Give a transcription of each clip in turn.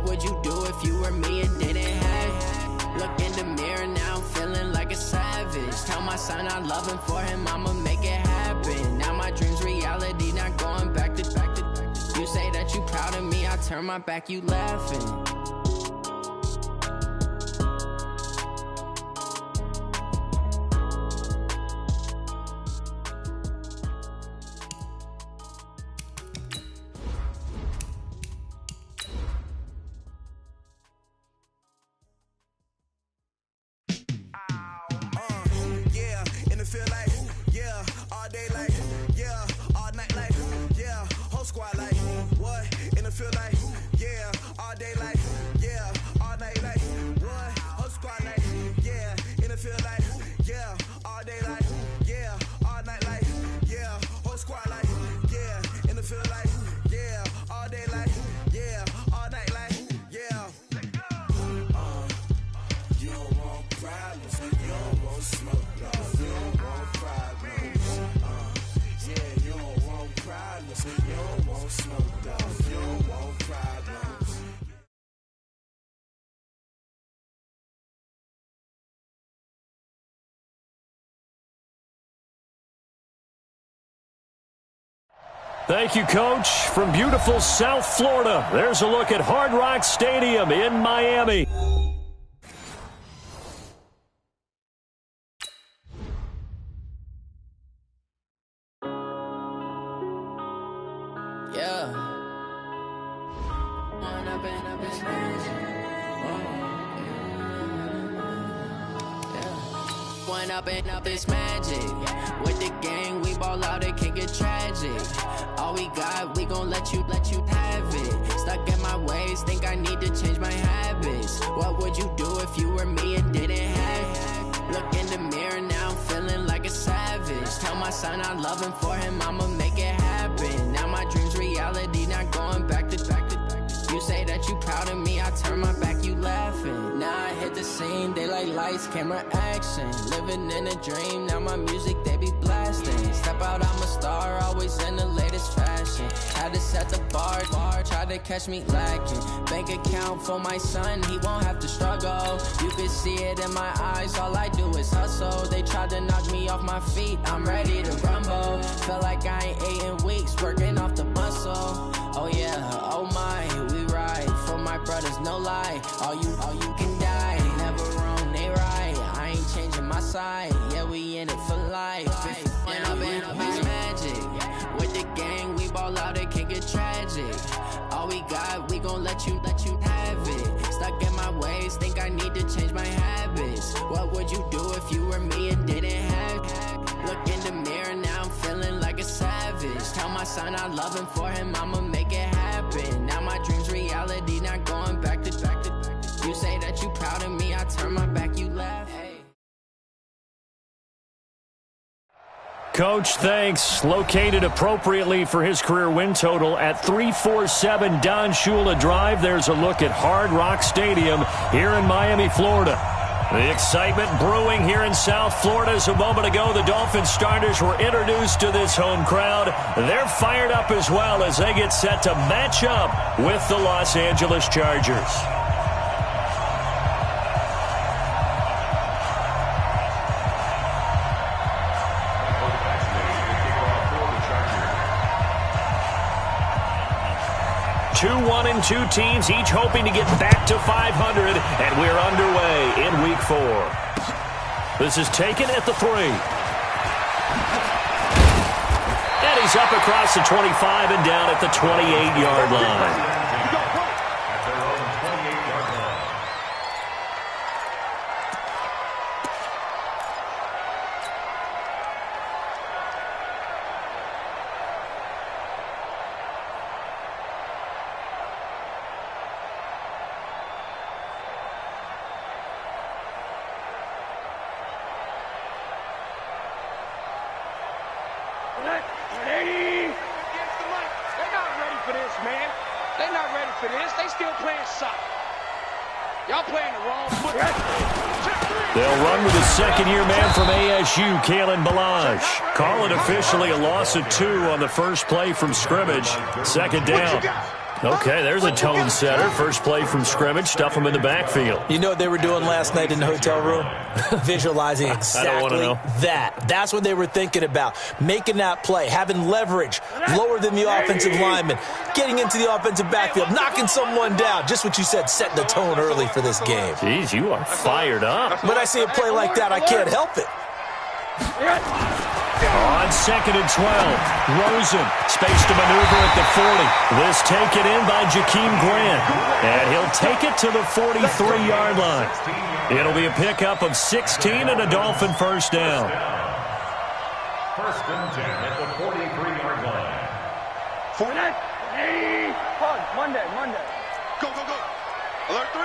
What would you do if you were me and didn't have? Look in the mirror now, I'm feeling like a savage. Tell my son I love him, for him I'ma make it happen. Now my dream's reality, not going back to. You say that you proud of me, I turn my back, you laughing. Thank you, Coach. From beautiful South Florida, there's a look at Hard Rock Stadium in Miami. Up this magic. With the gang, we ball out, it can get tragic. All we got, we gon' let you have it. Stuck in my ways, think I need to change my habits. What would you do if you were me and didn't have? Look in the mirror now, I'm feeling like a savage. Tell my son I love him, for him I'ma make it happen. Now my dream's reality, not going back to. You say that you proud of me, I turn my back, you laughing. Now I hit the scene, they like lights, camera, action. Living in a dream, now my music, they be blasting. Step out, I'm a star, always in the latest fashion. Had to set the bar, try to catch me lacking. Bank account for my son, he won't have to struggle. You can see it in my eyes, all I do is hustle. They tried to knock me off my feet, I'm ready to rumble. Feel like I ain't ate in weeks, working off the muscle. Oh yeah, oh my, we ride for my brothers, no lie. All you can die, never wrong, they right. I ain't changing my side, yeah, we in it for life. When up it's magic. With the gang, we ball out, it can get tragic. All we got, we gon' let you have it. Stuck in my ways, think I need to change my habits. What would you do if you were me and didn't have? Look in the mirror now, I'm feeling like a savage. Tell my son I love him, for him I'ma make it happen. Now my dream's reality, not going back to. You say that you proud of me, I turn my back, you laugh. Coach, thanks. Located appropriately for his career win total at 347 Don Shula Drive, there's a look at Hard Rock Stadium here in Miami, Florida. The excitement brewing here in South Florida. As a moment ago, the Dolphins starters were introduced to this home crowd. They're fired up as well as they get set to match up with the Los Angeles Chargers. Two 1-2 teams, each hoping to get back to 500, and we're underway in Week 4. This is taken at the 3. And he's up across the 25 and down at the 28-yard line. They'll run with a second-year man from ASU, Kalen Balaj. Call it officially a loss of 2 on the first play from scrimmage. Second down. Okay, there's a tone setter. First play from scrimmage. Stuff them in the backfield. You know what they were doing last night in the hotel room? Visualizing exactly that. That's what they were thinking about. Making that play, having leverage, lower than the offensive lineman, getting into the offensive backfield, knocking someone down. Just what you said, setting the tone early for this game. Jeez, you are fired up. When I see a play like that, I can't help it. On 2nd and 12, Rosen, space to maneuver at the 40. This taken in by Jakeem Grant, and he'll take it to the 43-yard line. It'll be a pickup of 16 and a Dolphin first down. First and 10 at the 43-yard line. Fournette. Monday. Go. Alert 3.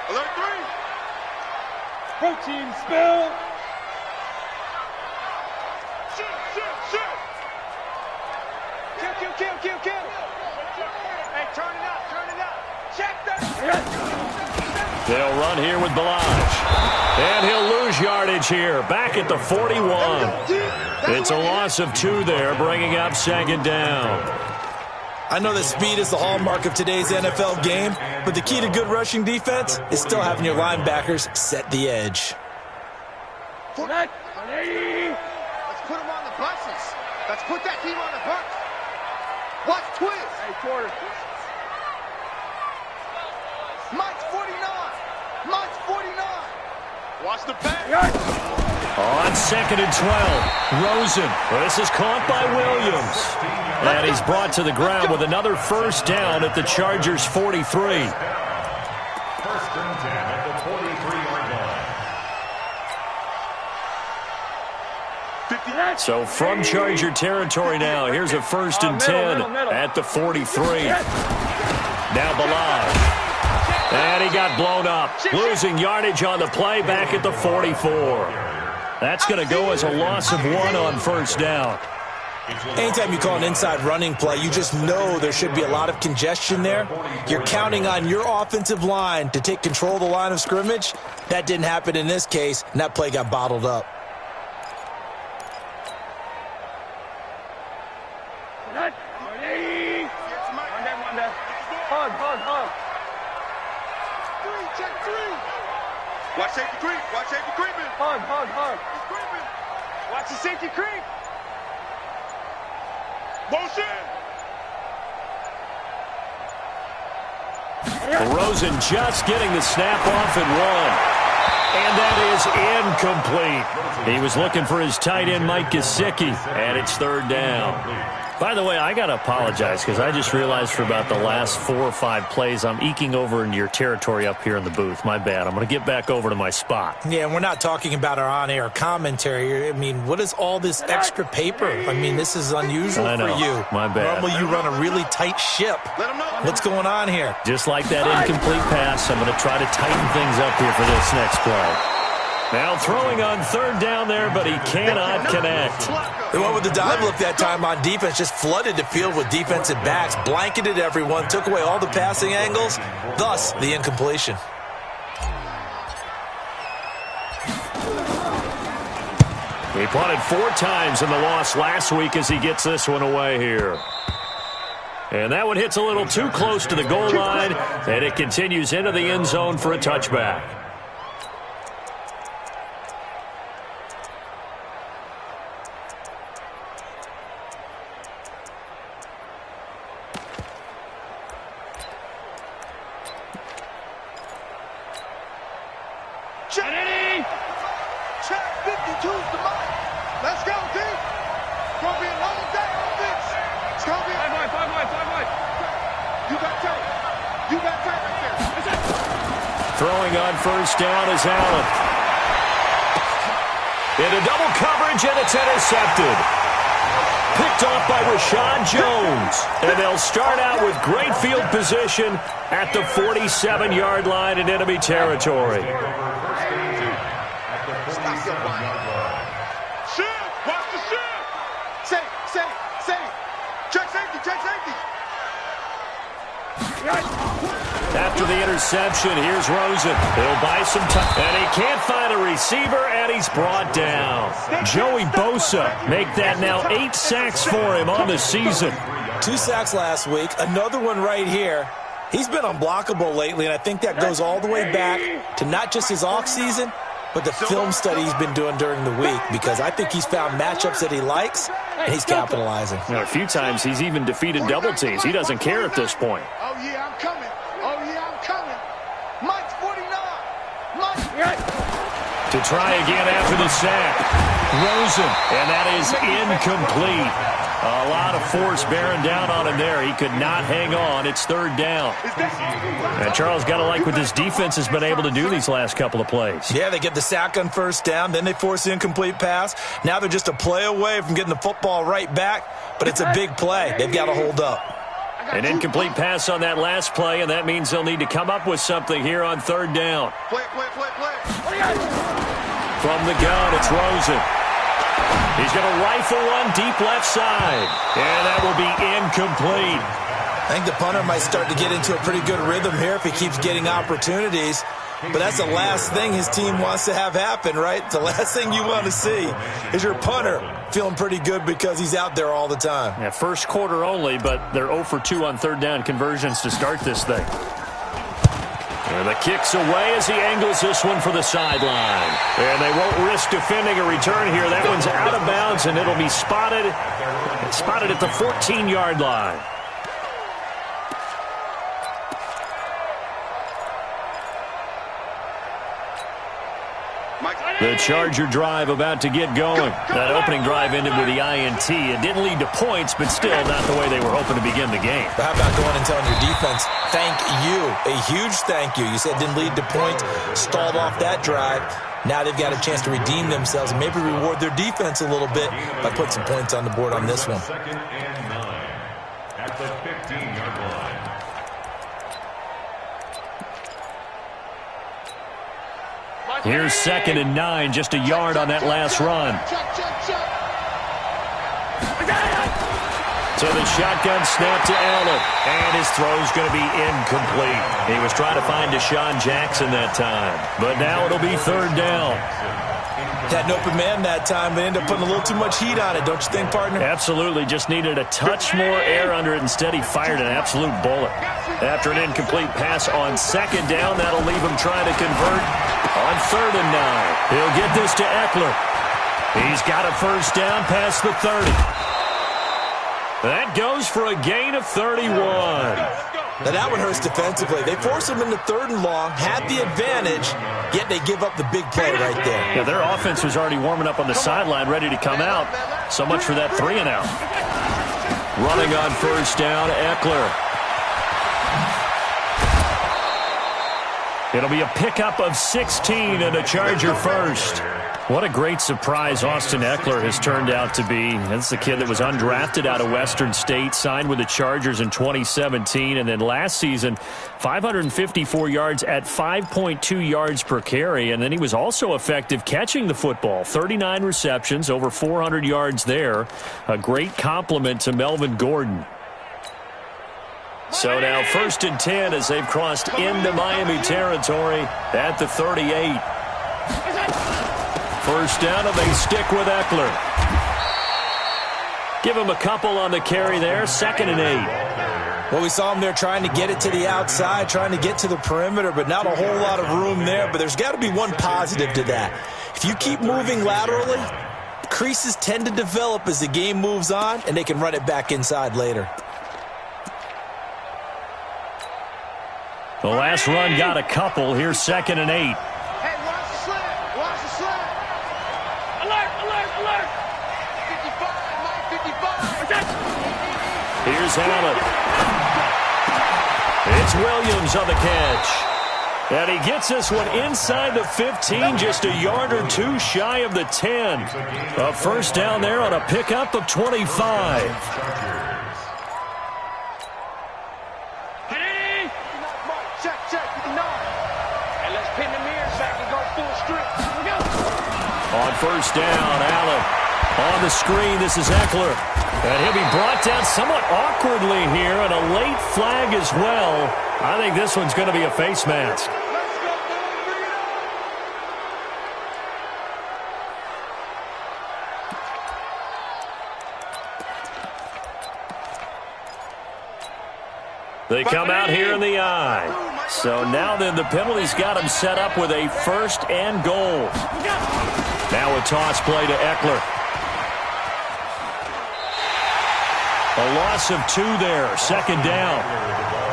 Alert 3. Protein spill. Shoot. Kill. Hey, turn it up. Check that. They'll run here with Balaj. And he'll lose yardage here. Back at the 41. It's a loss of 2 there, bringing up 2nd down. I know that speed is the hallmark of today's NFL game, but the key to good rushing defense is still having your linebackers set the edge. Fournette. Let's put him on the buses. Let's put that team on the bus. Watch twist. Hey, quarter. Mike's 49. Watch the pass. On 2nd and 12, Rosen. This is caught by Williams. And he's brought to the ground with another first down at the Chargers' 43. First and 10 at the 43-yard line. So from Charger territory now, here's a 1st and 10 at the 43. Now Balaj. And he got blown up, losing yardage on the play back at the 44. That's going to go as a loss of 1 on first down. Anytime you call an inside running play, you just know there should be a lot of congestion there. You're counting on your offensive line to take control of the line of scrimmage. That didn't happen in this case, and that play got bottled up. Monday. Hug. Check 3. Watch safety creep. Hug. He's creeping. Watch the safety creep. Motion. Rosen just getting the snap off and 1. And that is incomplete. He was looking for his tight end, Mike Gesicki, and it's 3rd down. By the way, I got to apologize because I just realized for about the last 4 or 5 plays, I'm eking over into your territory up here in the booth. My bad. I'm going to get back over to my spot. Yeah, and we're not talking about our on-air commentary. I mean, what is all this extra paper? I mean, this is unusual for you. My bad. Normally you run a really tight ship. What's going on here? Just like that incomplete pass, I'm going to try to tighten things up here for this next play. Now throwing on 3rd down there, but he cannot connect. They went with the dive look that time on defense, just flooded the field with defensive backs, blanketed everyone, took away all the passing angles, thus the incompletion. He punted 4 times in the loss last week as he gets this one away here. And that one hits a little too close to the goal line, and it continues into the end zone for a touchback. Check 52's the mark. Let's go, D. It's going to be a long day on this. It's going to be a... 5 wide. You got tight right there. Throwing on first down is Allen. Into double coverage, and it's intercepted. Picked off by Rashad Jones. And they'll start out with great field position at the 47-yard line in enemy territory. Watch the shift. Safe. Check safety. After the interception, here's Rosen. He'll buy some time. And he can't find a receiver, and he's brought down. Joey Bosa make that now 8 sacks for him on the season. 2 sacks last week, another one right here. He's been unblockable lately, and I think that goes all the way back to not just his offseason, but the film study he's been doing during the week, because I think he's found matchups that he likes, and he's capitalizing. A few times he's even defeated double teams. He doesn't care at this point. Oh, yeah, I'm coming. Oh, yeah, I'm coming. Mike's 49. Mike. To try again after the sack. Rosen, and that is incomplete. A lot of force bearing down on him there. He could not hang on. It's 3rd down. And Charles, got to like what this defense has been able to do these last couple of plays. Yeah, they get the sack on 1st down, then they force the incomplete pass. Now they're just a play away from getting the football right back, but it's a big play. They've got to hold up. An incomplete pass on that last play, and that means they'll need to come up with something here on 3rd down. Play. From the gun, it's Rosen. He's going to rifle one deep left side, and that will be incomplete. I think the punter might start to get into a pretty good rhythm here if he keeps getting opportunities. But that's the last thing his team wants to have happen, right? The last thing you want to see is your punter feeling pretty good because he's out there all the time. Yeah, first quarter only, but they're 0 for 2 on 3rd down conversions to start this thing. And the kick's away as he angles this one for the sideline. And they won't risk defending a return here. That one's out of bounds, and it'll be spotted at the 14-yard line. The Charger drive about to get going. That opening drive ended with the INT. It didn't lead to points, but still not the way they were hoping to begin the game. But how about going and telling your defense, thank you, a huge thank you. You said it didn't lead to points, stalled off that drive. Now they've got a chance to redeem themselves and maybe reward their defense a little bit by putting some points on the board on this one. 2nd and 9 at the 15-yard line. Here's 2nd and 9, just a yard on that last run. So the shotgun snap to Allen, and his throw's going to be incomplete. He was trying to find Deshaun Jackson that time, but now it'll be 3rd down. Had an open man that time, but ended up putting a little too much heat on it, don't you think, partner? Absolutely, just needed a touch more air under it. Instead, he fired an absolute bullet. After an incomplete pass on 2nd down, that'll leave him trying to convert on 3rd and 9. He'll get this to Eckler. He's got a 1st down past the 30. That goes for a gain of 31. Now that one hurts defensively. They force him into 3rd and long, had the advantage, yet they give up the big play right there. Yeah, their offense was already warming up on the sideline, ready to come out. So much for that 3 and out. Running on 1st down, Eckler. It'll be a pickup of 16 and a Charger 1st. What a great surprise Austin Eckler has turned out to be. That's the kid that was undrafted out of Western State, signed with the Chargers in 2017, and then last season, 554 yards at 5.2 yards per carry, and then he was also effective catching the football. 39 receptions, over 400 yards there. A great compliment to Melvin Gordon. So now 1st and 10 as they've crossed into Miami territory at the 38. 1st down, and they stick with Eckler. Give him a couple on the carry there. 2nd and 8. Well, we saw him there trying to get it to the outside, trying to get to the perimeter, but not a whole lot of room there. But there's got to be one positive to that. If you keep moving laterally, creases tend to develop as the game moves on, and they can run it back inside later. The last run got a couple. Here's 2nd and 8. Hey, watch the slant. Watch the slant. Alert, alert, alert. 55, Mike, 55. Here's Allen. It's Williams on the catch. And he gets this one inside the 15, just a yard or two shy of the 10. A 1st down there on a pickup of 25. On 1st down, Allen on the screen. This is Eckler. And he'll be brought down somewhat awkwardly here, and a late flag as well. I think this one's going to be a face mask. They come out here in the I. So now then the penalty's got him set up with a 1st and goal. Now a toss play to Eckler. A loss of 2 there, 2nd down.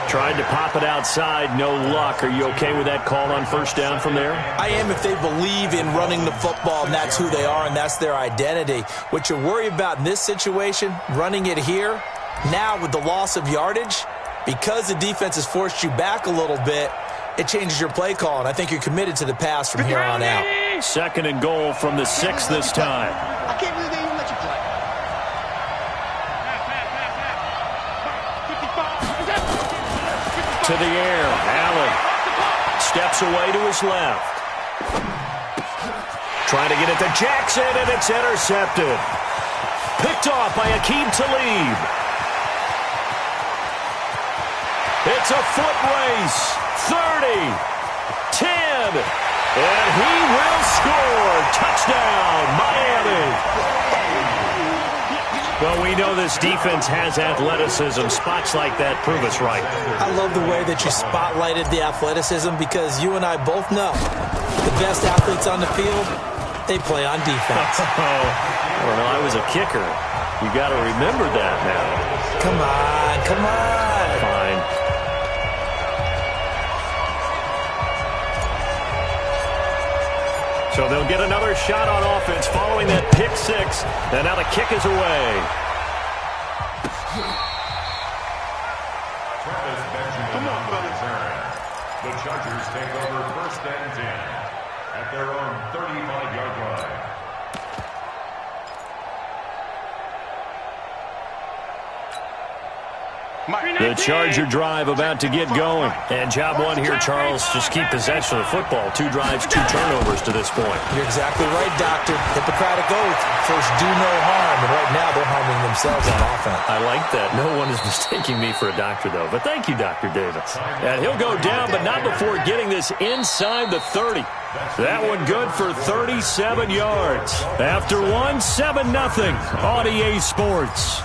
Tried to pop it outside, no luck. Are you okay with that call on 1st down from there? I am if they believe in running the football, and that's who they are, and that's their identity. What you worry about in this situation, running it here, now with the loss of yardage, because the defense has forced you back a little bit, it changes your play call, and I think you're committed to the pass from here on out. 2nd and goal from the 6 this time. I can't believe they even let you play. To the air, Allen steps away to his left. Trying to get it to Jackson, and it's intercepted. Picked off by Akeem Talib. It's a foot race. 30, 10, and he will score. Touchdown, Miami. Well, we know this defense has athleticism. Spots like that prove us right. I love the way that you spotlighted the athleticism because you and I both know the best athletes on the field, they play on defense. I don't know. I was a kicker. You got to remember that now. Come on, come on. Fine. So they'll get another shot on offense following that pick 6. And now the kick is away. Come on, fellas. The Chargers take over 1st and 10 at their own 35-yard line. The Charger drive about to get going. And job 1 here, Charles, just keep possession of the football. 2 drives, 2 turnovers to this point. You're exactly right, Doctor. Hippocratic oath. First, do no harm. And right now, they're harming themselves on offense. I like that. No one is mistaking me for a doctor, though. But thank you, Dr. Davis. And he'll go down, but not before getting this inside the 30. That one good for 37 yards. After one, 7-0 on EA Sports.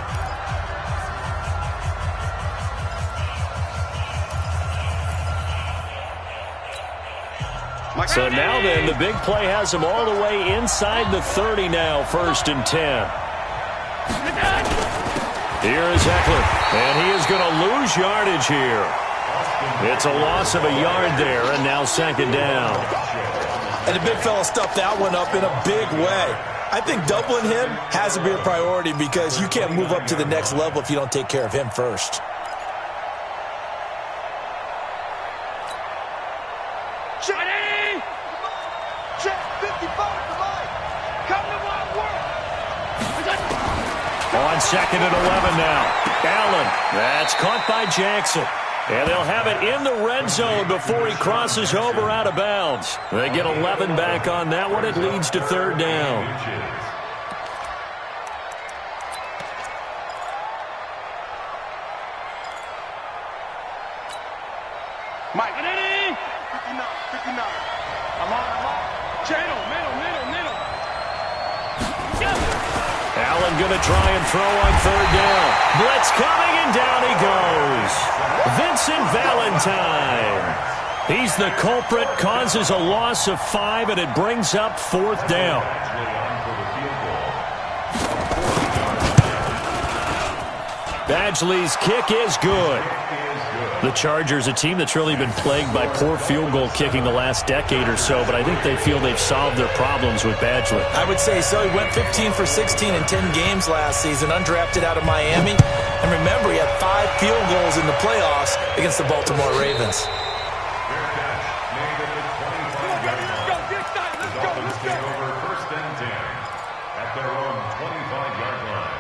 So now then, the big play has him all the way inside the 30 now, 1st and 10. Here is Eckler, and he is going to lose yardage here. It's a loss of a yard there, and now 2nd down. And the big fella stuffed that one up in a big way. I think doubling him has to be a priority because you can't move up to the next level if you don't take care of him first. On 2nd and 11 now. Allen, that's caught by Jackson. And they'll have it in the red zone before he crosses over out of bounds. They get 11 back on that one. It leads to 3rd down. Mike. 59. I'm on. Channel, middle. Allen going to try and throw on 3rd down. Blitz coming, and down he goes. Vincent Valentine. He's the culprit, causes a loss of 5, and it brings up 4th down. Badgley's kick is good. The Chargers, a team that's really been plagued by poor field goal kicking the last decade or so, but I think they feel they've solved their problems with Badgley. I would say so. He went 15 for 16 in 10 games last season, undrafted out of Miami. And remember, he had 5 field goals in the playoffs against the Baltimore Ravens. Dolphins take over 1st and 10 at their own 25-yard line.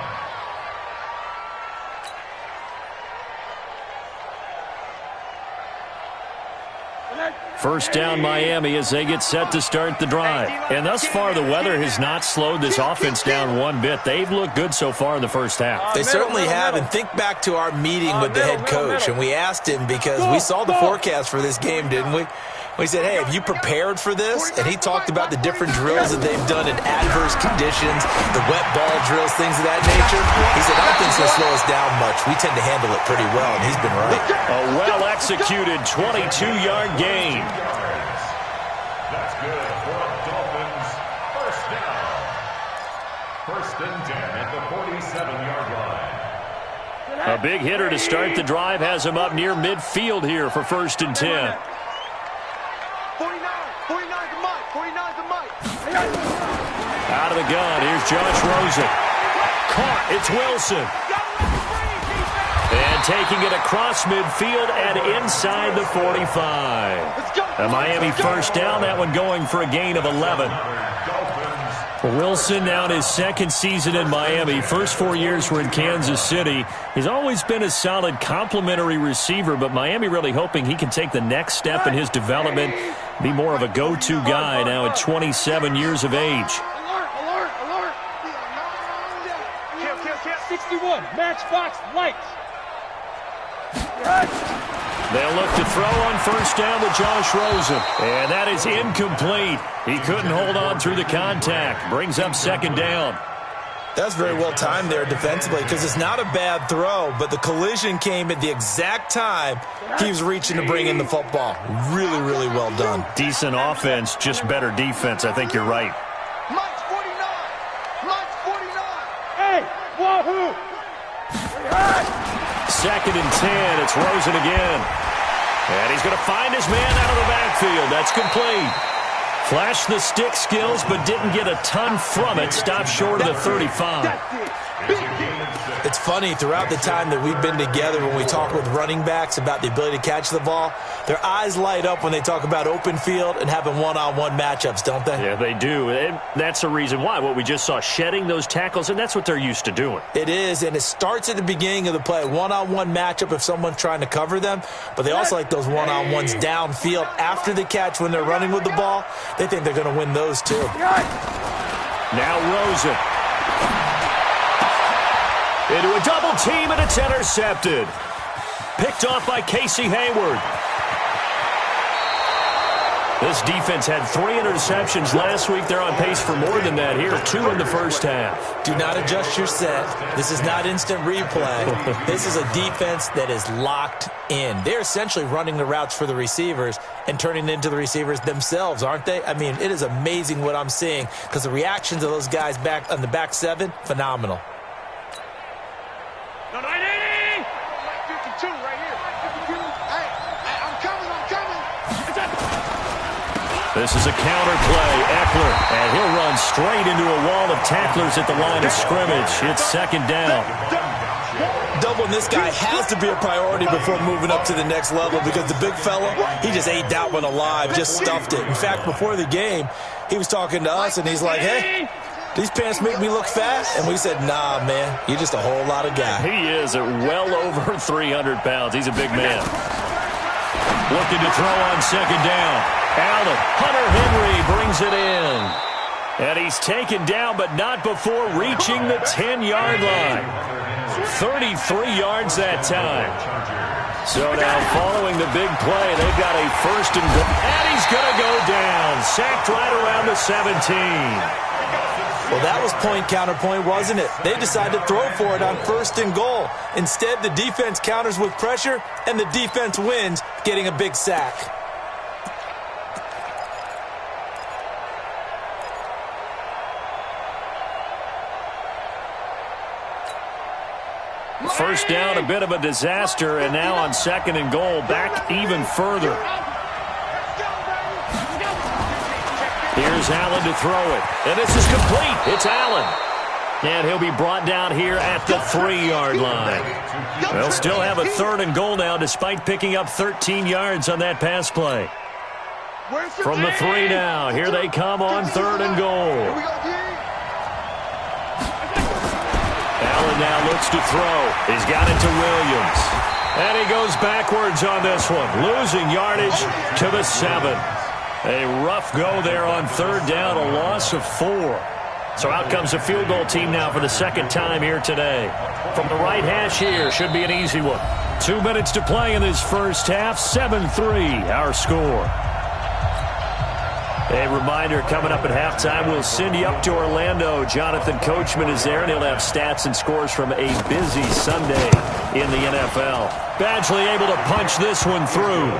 First down Miami as they get set to start the drive. And thus far, the weather has not slowed this offense down one bit. They've looked good so far in the first half. They certainly have. And think back to our meeting with the head coach. And we asked him because we saw the forecast for this game, didn't we? We said, hey, have you prepared for this? And he talked about the different drills that they've done in adverse conditions, the wet ball drills, things of that nature. He said, I don't think it's going to slow us down much. We tend to handle it pretty well, and he's been right. A well-executed 22-yard gain. That's good for Dolphins. First down. First and 10 at the 47-yard line. A big hitter to start the drive has him up near midfield here for first and 10. 49's a Mike. 49's a Mike. Out of the gun, here's Josh Rosen. Caught, it's Wilson. And taking it across midfield and inside the 45. A Miami first down, that one going for a gain of 11. Wilson now in his second season in Miami. First 4 years were in Kansas City. He's always been a solid complementary receiver, but Miami really hoping he can take the next step in his development, be more of a go-to guy now at 27 years of age. Alert. 61, matchbox lights. They'll look to throw on first down with Josh Rosen. And that is incomplete. He couldn't hold on through the contact. Brings up second down. That's very well timed there defensively because it's not a bad throw, but the collision came at the exact time he was reaching to bring in the football. Really, really well done. Decent offense, just better defense. I think you're right. Mike's 49. Mike's 49. Hey, wahoo! Second and 10. It's Rosen again. And he's going to find his man out of the backfield. That's complete. Flashed the stick skills, but didn't get a ton from it. Stopped short of the 35. It's funny, throughout the time that we've been together, when we talk with running backs about the ability to catch the ball, their eyes light up when they talk about open field and having one-on-one matchups, don't they? Yeah, they do. And that's the reason why. What we just saw, shedding those tackles, and that's what they're used to doing. It is, and it starts at the beginning of the play. One-on-one matchup if someone's trying to cover them, but they also like those one-on-ones downfield after the catch when they're running with the ball. They think they're going to win those too. Now Rosen. Into a double team, and it's intercepted. Picked off by Casey Hayward. This defense had 3 interceptions last week. They're on pace for more than that here. 2 in the first half. Do not adjust your set. This is not instant replay. This is a defense that is locked in. They're essentially running the routes for the receivers and turning it into the receivers themselves, aren't they? I mean, it is amazing what I'm seeing because the reactions of those guys back on the back 7, phenomenal. No, 980! 52 right here. 52. Hey, I'm coming. This is a counter play. Eckler, and he'll run straight into a wall of tacklers at the line of scrimmage. It's second down. Doubling this guy has to be a priority before moving up to the next level because the big fella, he just ate that one alive, just stuffed it. In fact, before the game, he was talking to us, and he's like, hey, these pants make me look fat? And we said, nah, man, you're just a whole lot of guy. He is at well over 300 pounds. He's a big man. Looking to throw on second down. Allen, Hunter Henry brings it in. And he's taken down, but not before reaching the 10-yard line. 33 yards that time. So now following the big play, they've got a first and goal. And he's going to go down. Sacked right around the 17. Well, that was point-counterpoint, wasn't it? They decided to throw for it on first and goal. Instead, the defense counters with pressure, and the defense wins, getting a big sack. First down, a bit of a disaster, and now on second and goal, back even further. Here's Allen to throw it, and this is complete. It's Allen. And he'll be brought down here at the 3-yard line. They'll still have a third and goal now despite picking up 13 yards on that pass play. From the 3 now, here they come on third and goal. Allen now looks to throw. He's got it to Williams. And he goes backwards on this one, losing yardage to the 7. A rough go there on third down, a loss of 4. So out comes the field goal team now for the second time here today. From the right hash here, should be an easy one. 2 minutes to play in this first half, 7-3 our score. A reminder, coming up at halftime, we'll send you up to Orlando. Jonathan Coachman is there, and he'll have stats and scores from a busy Sunday in the NFL. Badgley able to punch this one through.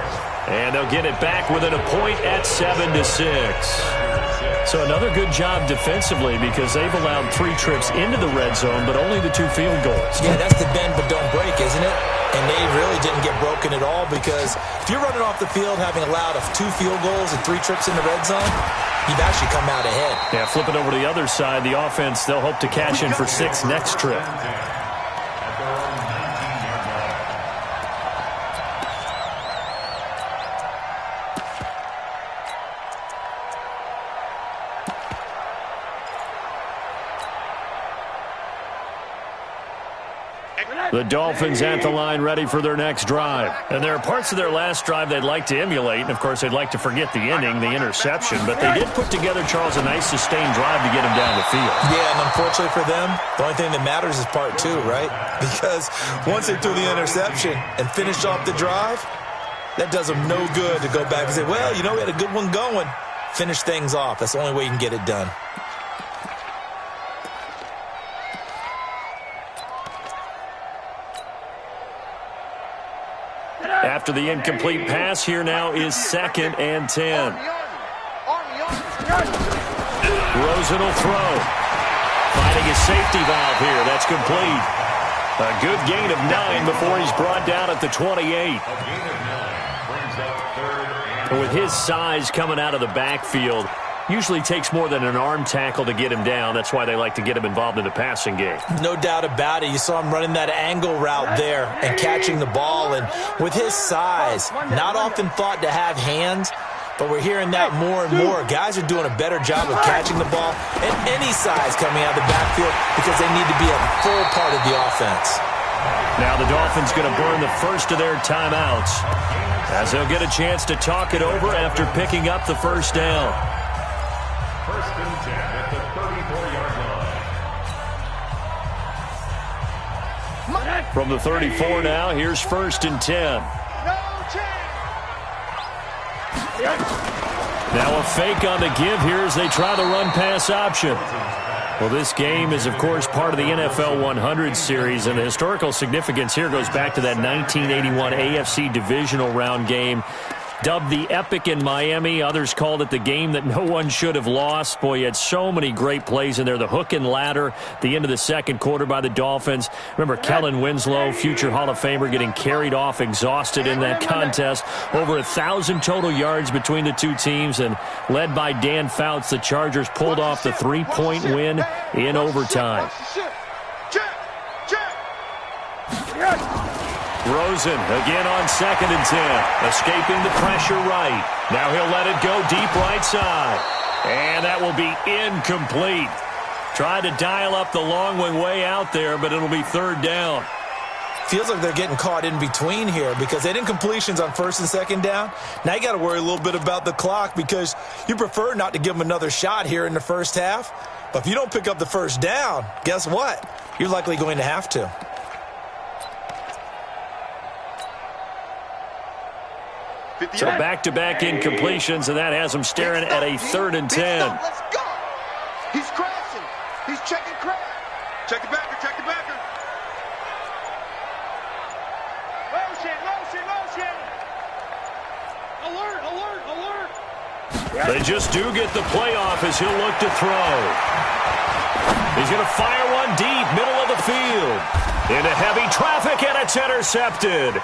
And they'll get it back within a point at 7-6. So another good job defensively because they've allowed 3 trips into the red zone, but only the 2 field goals. Yeah, that's the bend but don't break, isn't it? And they really didn't get broken at all because if you're running off the field having allowed 2 field goals and 3 trips in the red zone, you've actually come out ahead. Yeah, flipping over to the other side, the offense, they'll hope to cash in for 6 next trip. The Dolphins at the line ready for their next drive. And there are parts of their last drive they'd like to emulate. And, of course, they'd like to forget the ending, the interception. But they did put together, Charles, a nice sustained drive to get him down the field. Yeah, and unfortunately for them, the only thing that matters is part 2, right? Because once they threw the interception and finished off the drive, that does them no good to go back and say, well, you know, we had a good one going. Finish things off. That's the only way you can get it done. After the incomplete pass, here now is 2nd and 10. Rosen will throw. Finding a safety valve here. That's complete. A good gain of 9 before he's brought down at the 28. With his size coming out of the backfield, usually takes more than an arm tackle to get him down. That's why they like to get him involved in the passing game. No doubt about it. You saw him running that angle route there and catching the ball. And with his size, not often thought to have hands, but we're hearing that more and more. Guys are doing a better job of catching the ball at any size coming out of the backfield because they need to be a full part of the offense. Now the Dolphins going to burn the first of their timeouts as they'll get a chance to talk it over after picking up the first down. First and 10 at the 34-yard line. From the 34 now, here's 1st and 10. Now a fake on the give here as they try the run-pass option. Well, this game is, of course, part of the NFL 100 series, and the historical significance here goes back to that 1981 AFC divisional round game. Dubbed the Epic in Miami. Others called it the game that no one should have lost. Boy, you had so many great plays in there. The hook and ladder, the end of the second quarter by the Dolphins. Remember Kellen Winslow, future Hall of Famer, getting carried off, exhausted in that contest. Over 1,000 total yards between the two teams, and led by Dan Fouts, the Chargers pulled off the 3-point win in overtime. Rosen again on 2nd and 10. Escaping the pressure right. Now he'll let it go deep right side. And that will be incomplete. Tried to dial up the long one way out there, but it'll be 3rd down. Feels like they're getting caught in between here because they didn't completions on 1st and 2nd down. Now you got to worry a little bit about the clock because you prefer not to give them another shot here in the first half. But if you don't pick up the first down, guess what? You're likely going to have to. So back-to-back incompletions, and that has them staring at a 3rd and 10. Let's go. He's crashing. He's checking crash. Check it backer. Check it backer. Motion. Alert. They just do get the playoff as he'll look to throw. He's going to fire one deep, middle of the field. Into heavy traffic, and it's intercepted.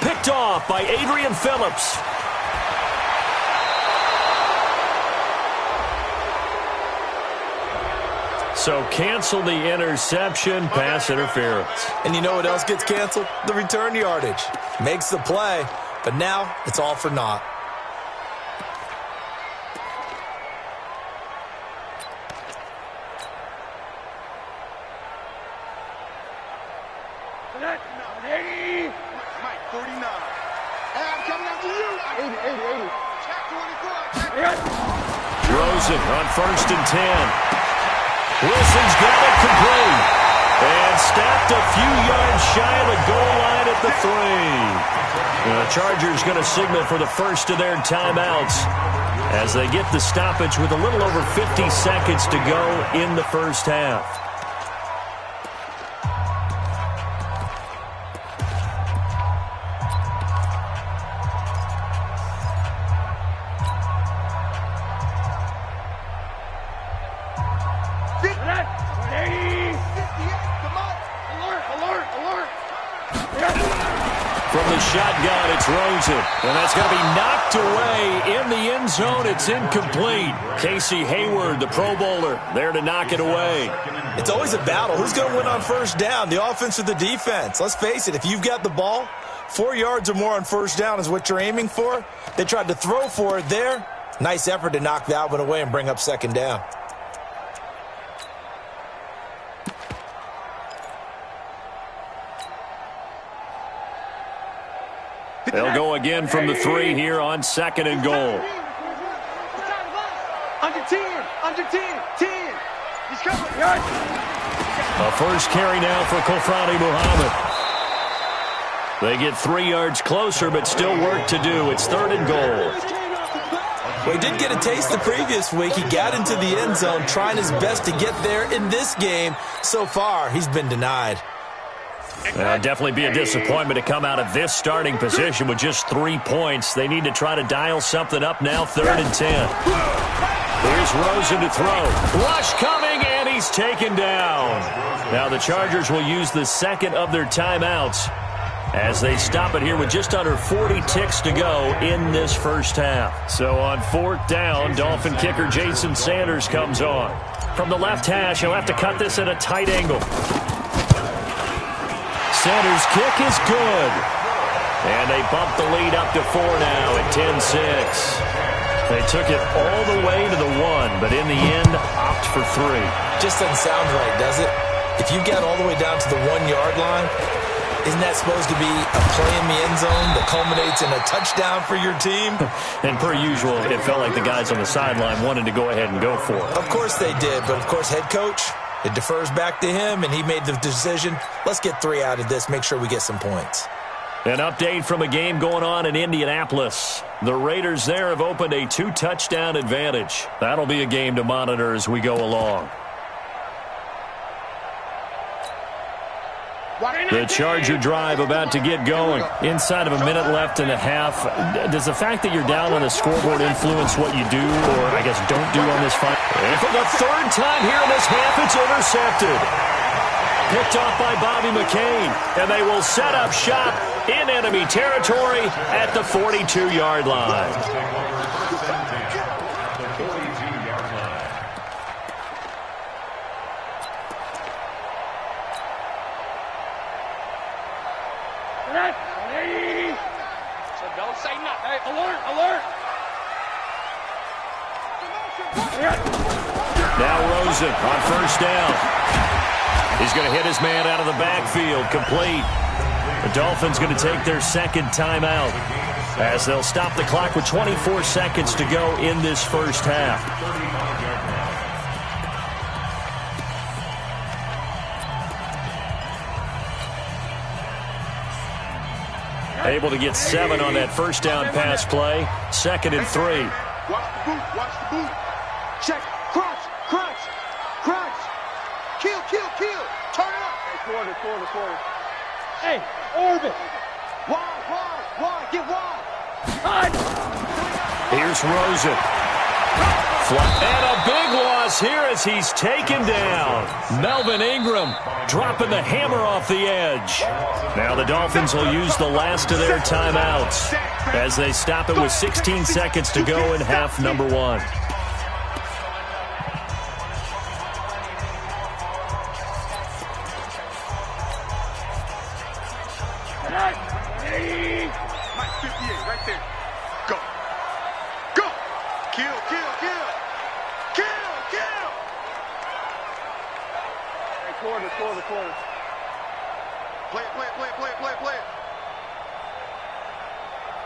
Picked off by Adrian Phillips. So cancel the interception, pass interference. And you know what else gets canceled? The return yardage. Makes the play, but now it's all for naught. Rosen on 1st and 10. Wilson's got it complete. And stopped a few yards shy of the goal line at the 3. The Chargers going to signal for the first of their timeouts as they get the stoppage with a little over 50 seconds to go in the first half. From the shotgun, it's Rosen. And that's going to be knocked away in the end zone. It's incomplete. Casey Hayward, the Pro Bowler, there to knock it away. It's always a battle. Who's going to win on first down, the offense or the defense? Let's face it, if you've got the ball, 4 yards or more on first down is what you're aiming for. They tried to throw for it there. Nice effort to knock that one away and bring up second down. They'll go again from the 3 here on 2nd and goal. Under 10, under 10, 10. He's coming. A first carry now for Kofrani Muhammad. They get 3 yards closer, but still work to do. It's 3rd and goal. Well, he did get a taste the previous week. He got into the end zone, trying his best to get there in this game. So far, he's been denied. It'll definitely be a disappointment to come out of this starting position with just 3 points. They need to try to dial something up now, 3rd and 10. Here's Rosen to throw. Rush coming, and he's taken down. Now the Chargers will use the second of their timeouts as they stop it here with just under 40 ticks to go in this first half. So on 4th down, Dolphin kicker Jason Sanders comes on. From the left hash, he'll have to cut this at a tight angle. Sanders' kick is good. And they bump the lead up to 4 now at 10-6. They took it all the way to the 1, but in the end, opt for 3. Just doesn't sound right, does it? If you get all the way down to the 1-yard line, isn't that supposed to be a play in the end zone that culminates in a touchdown for your team? And per usual, it felt like the guys on the sideline wanted to go ahead and go for it. Of course they did, but of course head coach, it defers back to him, and he made the decision, let's get 3 out of this, make sure we get some points. An update from a game going on in Indianapolis. The Raiders there have opened a 2-touchdown advantage. That'll be a game to monitor as we go along. The Charger drive about to get going. Inside of a minute left and a half. Does the fact that you're down on the scoreboard influence what you do, or I guess don't do on this fight? And for the 3rd time here in this half, it's intercepted. Picked off by Bobby McCain, and they will set up shop in enemy territory at the 42-yard line. So don't say nothing. Hey, alert, alert. Now Rosen on 1st down. He's going to hit his man out of the backfield, complete. The Dolphins going to take their 2nd timeout as they'll stop the clock with 24 seconds to go in this first half. Able to get 7 on that first down pass play. 2nd and 3. Watch the boot, watch the boot. Check, crunch, crunch, crunch. Kill, kill, kill. Turn it up. Hey, quarter. Hey, orbit. Wide, get wide. Here's Rosen. And a big loss here as he's taken down. Melvin Ingram dropping the hammer off the edge. Now the Dolphins will use the last of their timeouts as they stop it with 16 seconds to go in half number 1. Mike 58, right there. Go. Go. Kill, kill, kill. Kill, kill. Hey, quarter. Play.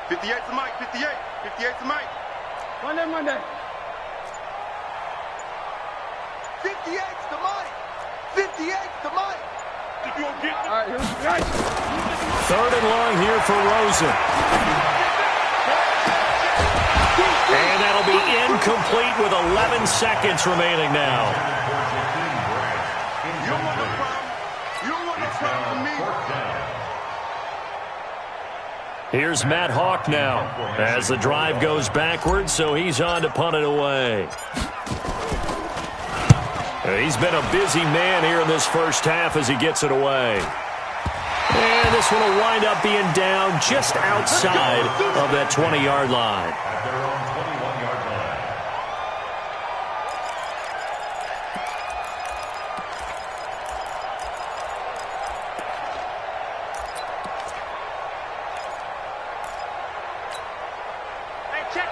58 to Mike, 58. 58 to Mike. Monday. 58 to Mike. 58 to Mike. If you don't get All right, here's Third and long here for Rosen. And that'll be incomplete with 11 seconds remaining now. You don't want no problem. You don't want no problem with me. Here's Matt Hawk now as the drive goes backwards, so he's on to punt it away. He's been a busy man here in this first half as he gets it away. And this one will wind up being down just outside of that 20-yard line. At their own 21-yard line.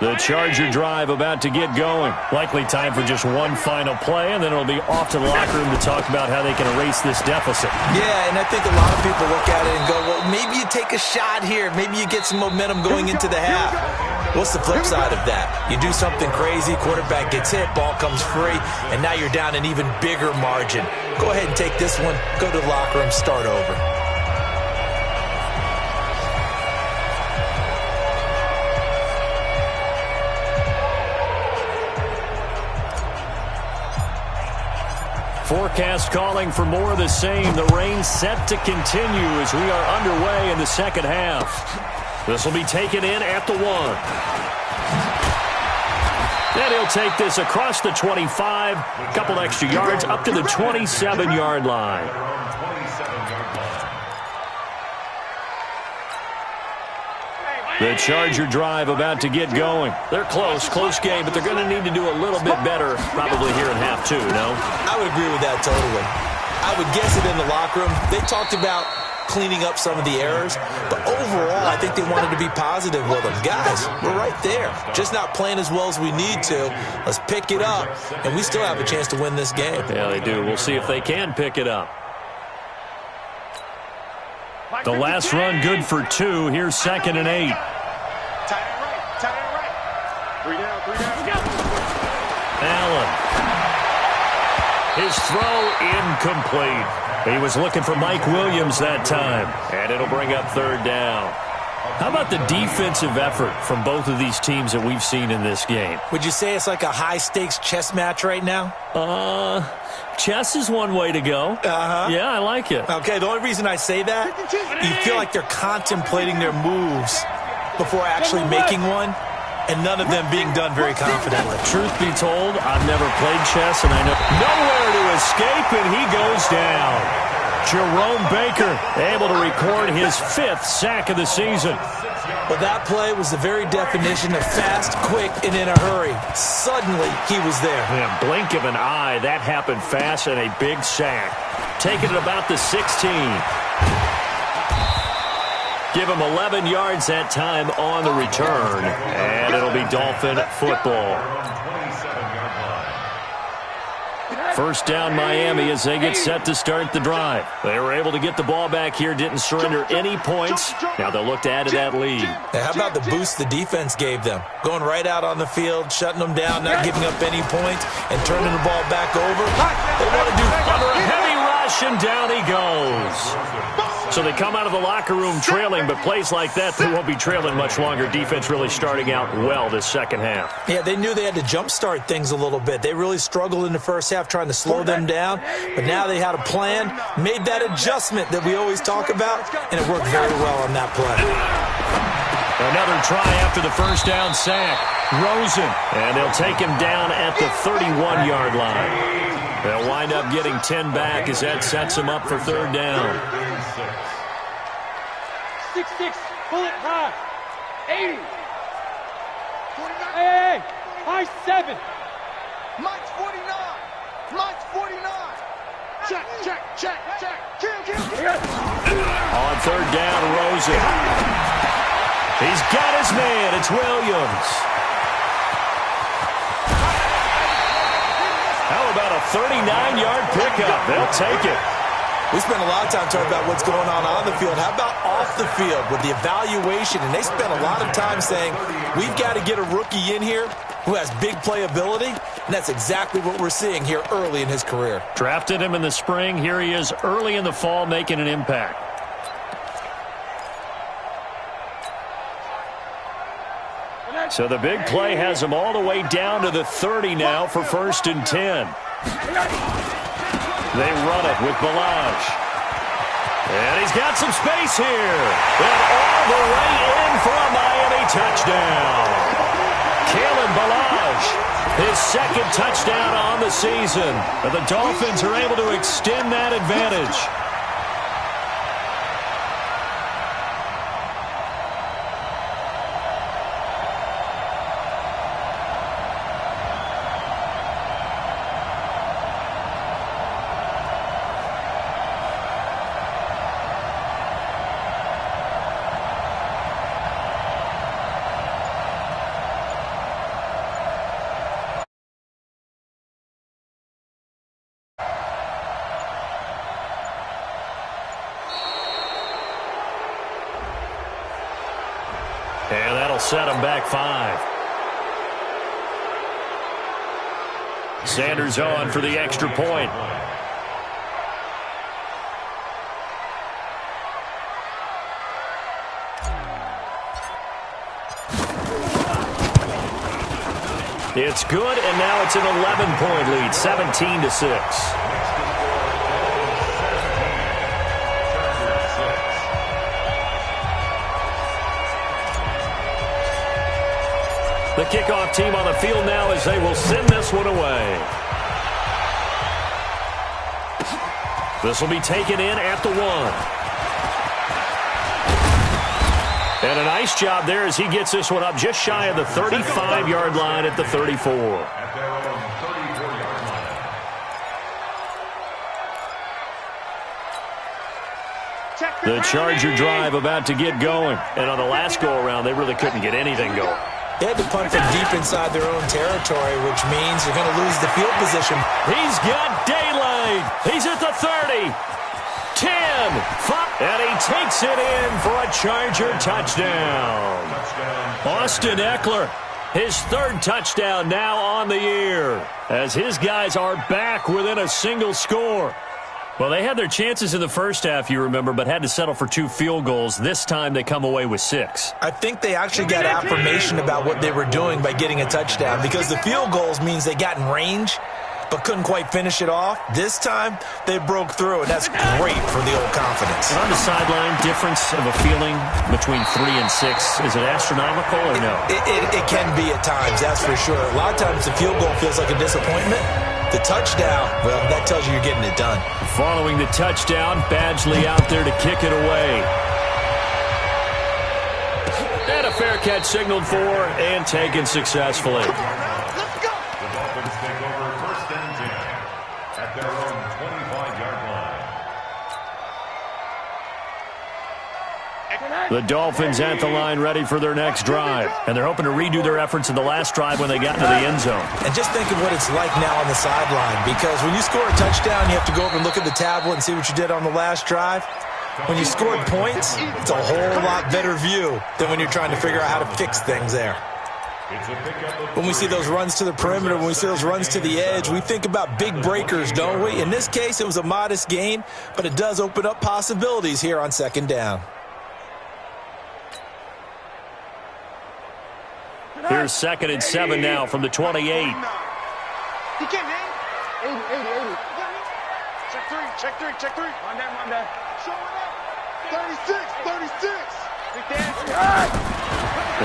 The Charger drive about to get going. Likely time for just one final play, and then it'll be off to the locker room to talk about how they can erase this deficit. Yeah, and I think a lot of people look at it and go, well, maybe you take a shot here. Maybe you get some momentum going into the half. What's the flip side of that? You do something crazy, quarterback gets hit, ball comes free, and now you're down an even bigger margin. Go ahead and take this one, go to the locker room, start over. Forecast calling for more of the same. The rain set to continue as we are underway in the second half. This will be taken in at the 1. And he'll take this across the 25, a couple extra yards up to the 27-yard line. The Charger drive about to get going. They're close game, but they're going to need to do a little bit better probably here in half 2, no? I would agree with that totally. I would guess it in the locker room. They talked about cleaning up some of the errors, but overall, I think they wanted to be positive with them. Guys, we're right there. Just not playing as well as we need to. Let's pick it up, and we still have a chance to win this game. Yeah, they do. We'll see if they can pick it up. The last run good for 2. Here's 2nd and 8. Tight end right. 3 down. Allen. His throw incomplete. He was looking for Mike Williams that time. And it'll bring up 3rd down. How about the defensive effort from both of these teams that we've seen in this game? Would you say it's like a high-stakes chess match right now? Chess is one way to go. Uh-huh. Yeah, I like it. Okay, the only reason I say that, you feel like they're contemplating their moves before actually making one, and none of them being done very confidently. Truth be told, I've never played chess, and I know nowhere to escape, and he goes down. Jerome Baker able to record his 5th sack of the season. Well, that play was the very definition of fast, quick, and in a hurry. Suddenly, he was there. In a blink of an eye, that happened fast and a big sack. Taking it about the 16. Give him 11 yards that time on the return. And it'll be Dolphin football. First down Miami as they get set to start the drive. They were able to get the ball back here, didn't surrender any points. Now they'll look to add to that lead. Now, how about the boost the defense gave them? Going right out on the field, shutting them down, not giving up any points, and turning the ball back over. They want to do under a heavy rush, and down he goes. So they come out of the locker room trailing, but plays like that, they won't be trailing much longer. Defense really starting out well this second half. Yeah, they knew they had to jumpstart things a little bit. They really struggled in the first half trying to slow them down, but now they had a plan, made that adjustment that we always talk about, and it worked very well on that play. Another try after the first down sack. Rosen, and they'll take him down at the 31-yard line. They'll wind up getting 10 back as that sets him up for 3rd down. 6-6, pull it high. 80. Hey, high 7. Mike's 49. Mike's 49. Check. Kill. On 3rd down, Rosen. He's got his man. It's Williams. How about a 39-yard pickup? They'll take it. We spent a lot of time talking about what's going on the field. How about off the field with the evaluation? And they spent a lot of time saying, we've got to get a rookie in here who has big playability, and that's exactly what we're seeing here early in his career. Drafted him in the spring. Here he is early in the fall making an impact. So the big play has him all the way down to the 30 now for 1st and 10. They run it with Balazs. And he's got some space here. And all the way in for a Miami touchdown. Kalen Balazs, his second touchdown on the season. And the Dolphins are able to extend that advantage. And that'll set him back 5. Sanders on for the extra point. It's good, and now it's an 11-point lead, 17-6. The kickoff team on the field now as they will send this one away. This will be taken in at the 1. And a nice job there as he gets this one up just shy of the 35-yard line at the 34. At their own 34-yard line. The Charger drive about to get going. And on the last go-around, they really couldn't get anything going. They had to punt from deep inside their own territory, which means you're going to lose the field position. He's got daylight. He's at the 30, 10, 5, and he takes it in for a Charger touchdown. Austin Eckler, his 3rd touchdown now on the year, as his guys are back within a single score. Well, they had their chances in the first half, you remember, but had to settle for 2 field goals. This time they come away with 6. I think they actually got affirmation about what they were doing by getting a touchdown, because the field goals means they got in range but couldn't quite finish it off. This time they broke through, and that's great for the old confidence. And on the sideline, difference of a feeling between 3 and 6, is it astronomical or no? It can be at times, that's for sure. A lot of times the field goal feels like a disappointment. The touchdown, well, that tells you you're getting it done. Following the touchdown, Badgley out there to kick it away. And a fair catch signaled for and taken successfully. Let's go. The Dolphins take over 1st and 10 at their own 25-yard line. The Dolphins at the line ready for their next drive. And they're hoping to redo their efforts in the last drive when they got into the end zone. And just think of what it's like now on the sideline, because when you score a touchdown, you have to go over and look at the tablet and see what you did on the last drive. When you scored points, it's a whole lot better view than when you're trying to figure out how to fix things there. When we see those runs to the perimeter, when we see those runs to the edge, we think about big breakers, don't we? In this case, it was a modest gain, but it does open up possibilities here on 2nd down. Here's 2nd and 7 now from the 28. He can't hang. 80. Check three. On that. Show it up. 36.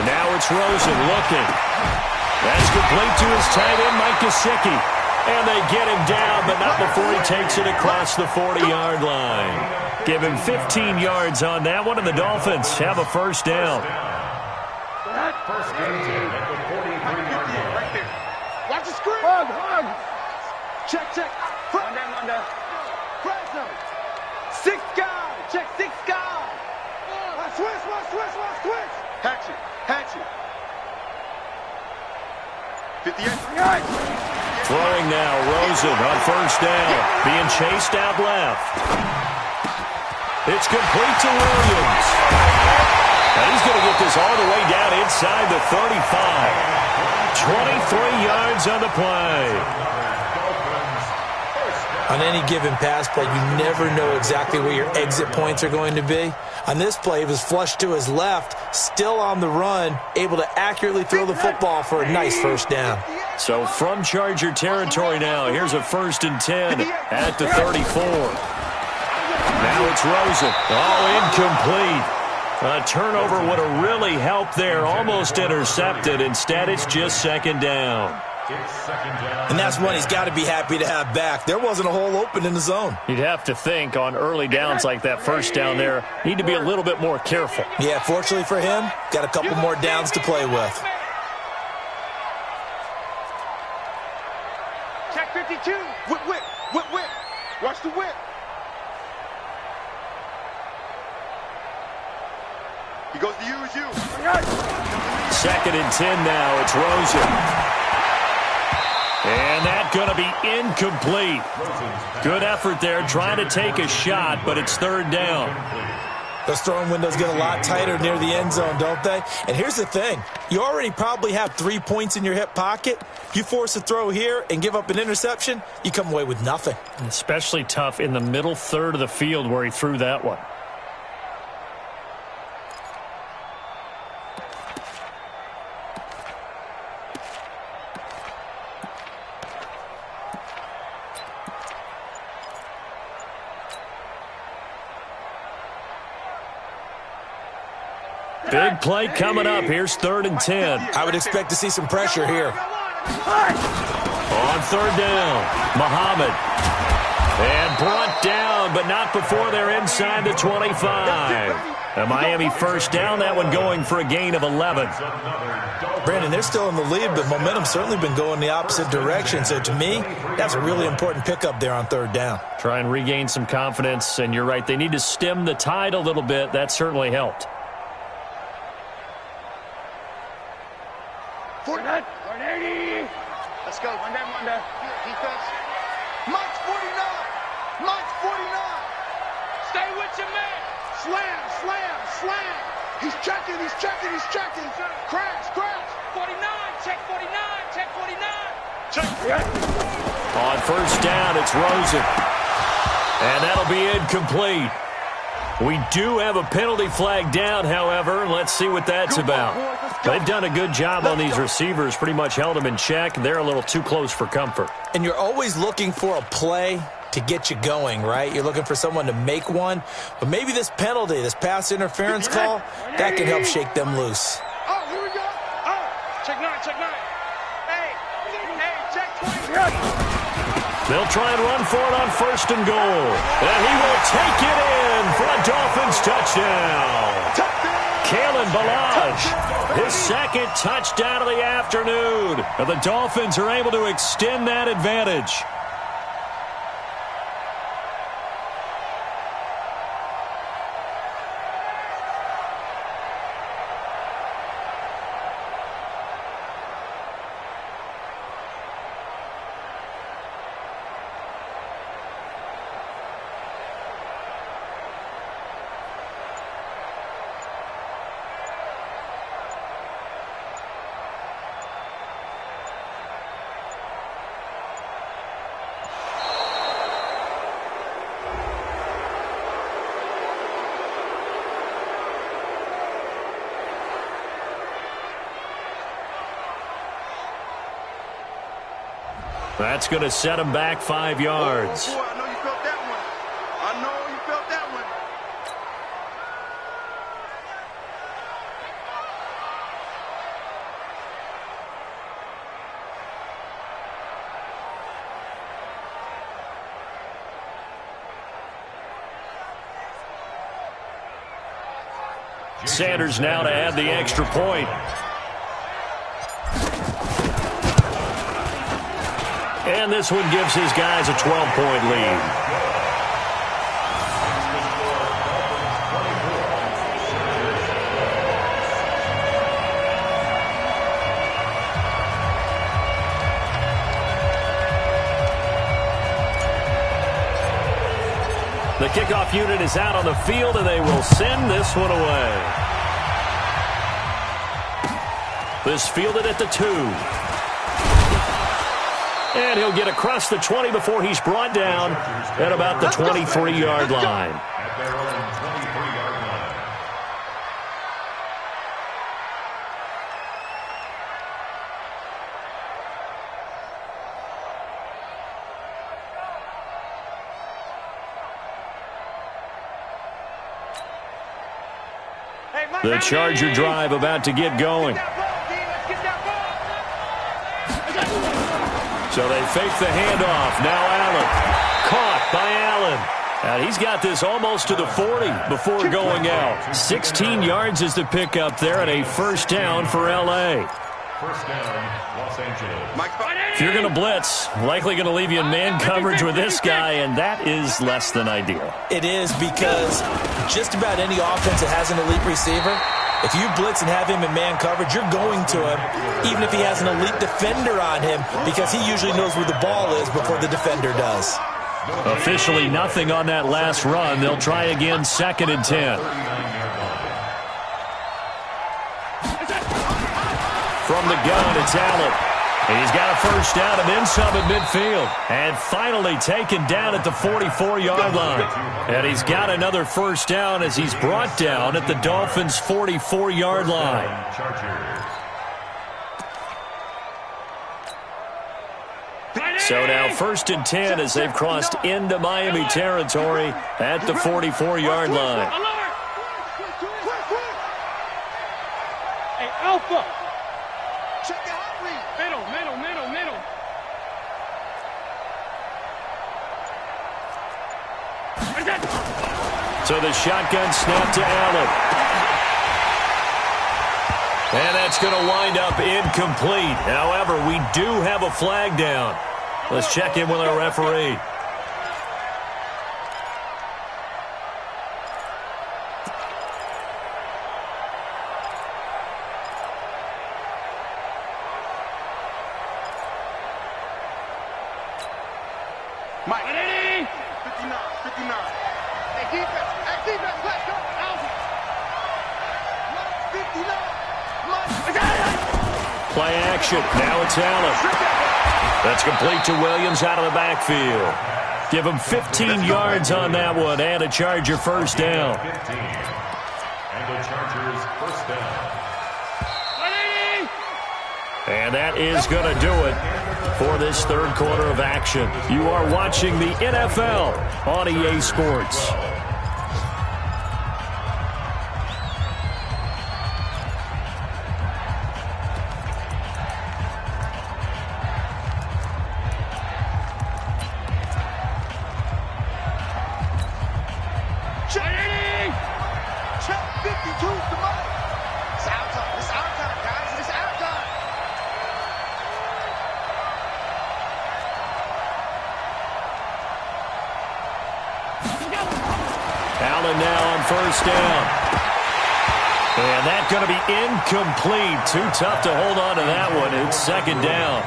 And now it's Rosen looking. That's complete to his tight end, Mike Gesicki. And they get him down, but not before he takes it across the 40-yard line. Give him 15 yards on that one, and the Dolphins have a 1st down. 1st and 10 at the 43-yard line. Right there. Watch the screen. Hug. Check. On that. Press him. 6 guys. Check 6 guys. Switch. Hatchet. 58. Throwing now, Rosen on 1st down. Being chased out left. It's complete to Williams. And he's going to get this all the way down inside the 35. 23 yards on the play. On any given pass play, you never know exactly where your exit points are going to be. On this play, he was flushed to his left, still on the run, able to accurately throw the football for a nice first down. So from Charger territory now, here's a 1st and 10 at the 34. Now it's Rosen. Oh, incomplete. A turnover would have really helped there, almost intercepted. Instead, it's just 2nd down. And that's one he's got to be happy to have back. There wasn't a hole open in the zone. You'd have to think on early downs like that first down there, need to be a little bit more careful. Yeah, fortunately for him, got a couple more downs to play with. Check 52. Whip, whip, whip, whip. Watch the whip. He goes to use you. 2nd and 10 now. It's Rosen. And that's going to be incomplete. Good effort there, trying to take a shot, but it's 3rd down. Those throwing windows get a lot tighter near the end zone, don't they? And here's the thing. You already probably have 3 points in your hip pocket. You force a throw here and give up an interception, you come away with nothing. Especially tough in the middle third of the field where he threw that one. Big play coming up. Here's 3rd and 10. I would expect to see some pressure here. On 3rd down, Muhammad. And brought down, but not before they're inside the 25. A Miami 1st down, that one going for a gain of 11. Brandon, they're still in the lead, but momentum's certainly been going the opposite direction. So to me, that's a really important pickup there on 3rd down. Try and regain some confidence, and you're right, they need to stem the tide a little bit. That certainly helped. 180. Let's go. One down. Defense. Mike's 49. Mike's 49. Stay with your man. Slam, slam, slam. He's checking. Crash. 49. Check 49. Check 49. Check. On 1st down, it's Rosen. And that'll be incomplete. We do have a penalty flag down, however. Let's see what that's about. They've done a good job on these receivers, pretty much held them in check. They're a little too close for comfort. And you're always looking for a play to get you going, right? You're looking for someone to make one. But maybe this penalty, this pass interference call, that can help shake them loose. Oh, here we go. Oh, check 9. Hey, check 20. They'll try and run for it on 1st and goal. And he will take it in for a Dolphins touchdown. Kalen Ballage, his 2nd touchdown of the afternoon. And the Dolphins are able to extend that advantage. That's going to set him back 5 yards. Oh, boy, I know you felt that one. I know you felt that one. Sanders now to add the extra point. And this one gives his guys a 12-point lead. The kickoff unit is out on the field, and they will send this one away. This fielded at the 2. And he'll get across the 20 before he's brought down at about the 23-yard line. At their own 23-yard line. The Charger drive about to get going. So they fake the handoff. Now Allen. Caught by Allen. And he's got this almost to the 40 before going out. 16 yards is the pickup there, and a first down for L.A. First down, Los Angeles. If you're going to blitz, likely going to leave you in man coverage with this guy, and that is less than ideal. It is, because just about any offense that has an elite receiver, if you blitz and have him in man coverage, you're going to him, even if he has an elite defender on him, because he usually knows where the ball is before the defender does. Officially nothing on that last run. They'll try again, 2nd and 10. From the gun, it's Allen. He's got a first down and then some at midfield. And finally taken down at the 44-yard line. And he's got another first down as he's brought down at the Dolphins' 44-yard line. So now 1st and 10 as they've crossed into Miami territory at the 44-yard line. Hey, Alpha. Check it out, read. Middle. So the shotgun snap to Allen. And that's going to wind up incomplete. However, we do have a flag down. Let's check in with our referee. Mike. 59. Hey, defense, let's go. Out. 59. Play action. Now it's Allen. That's complete to Williams out of the backfield. Give him 15 yards on that one and a Charger first down. 15. And the Chargers first down. And that is going to do it for this third quarter of action. You are watching the NFL on EA Sports. Check 52's the money. It's our time. It's our time, guys. It's our time. Allen now on first down. And that's going to be incomplete. Too tough to hold on to that one. It's 2nd down.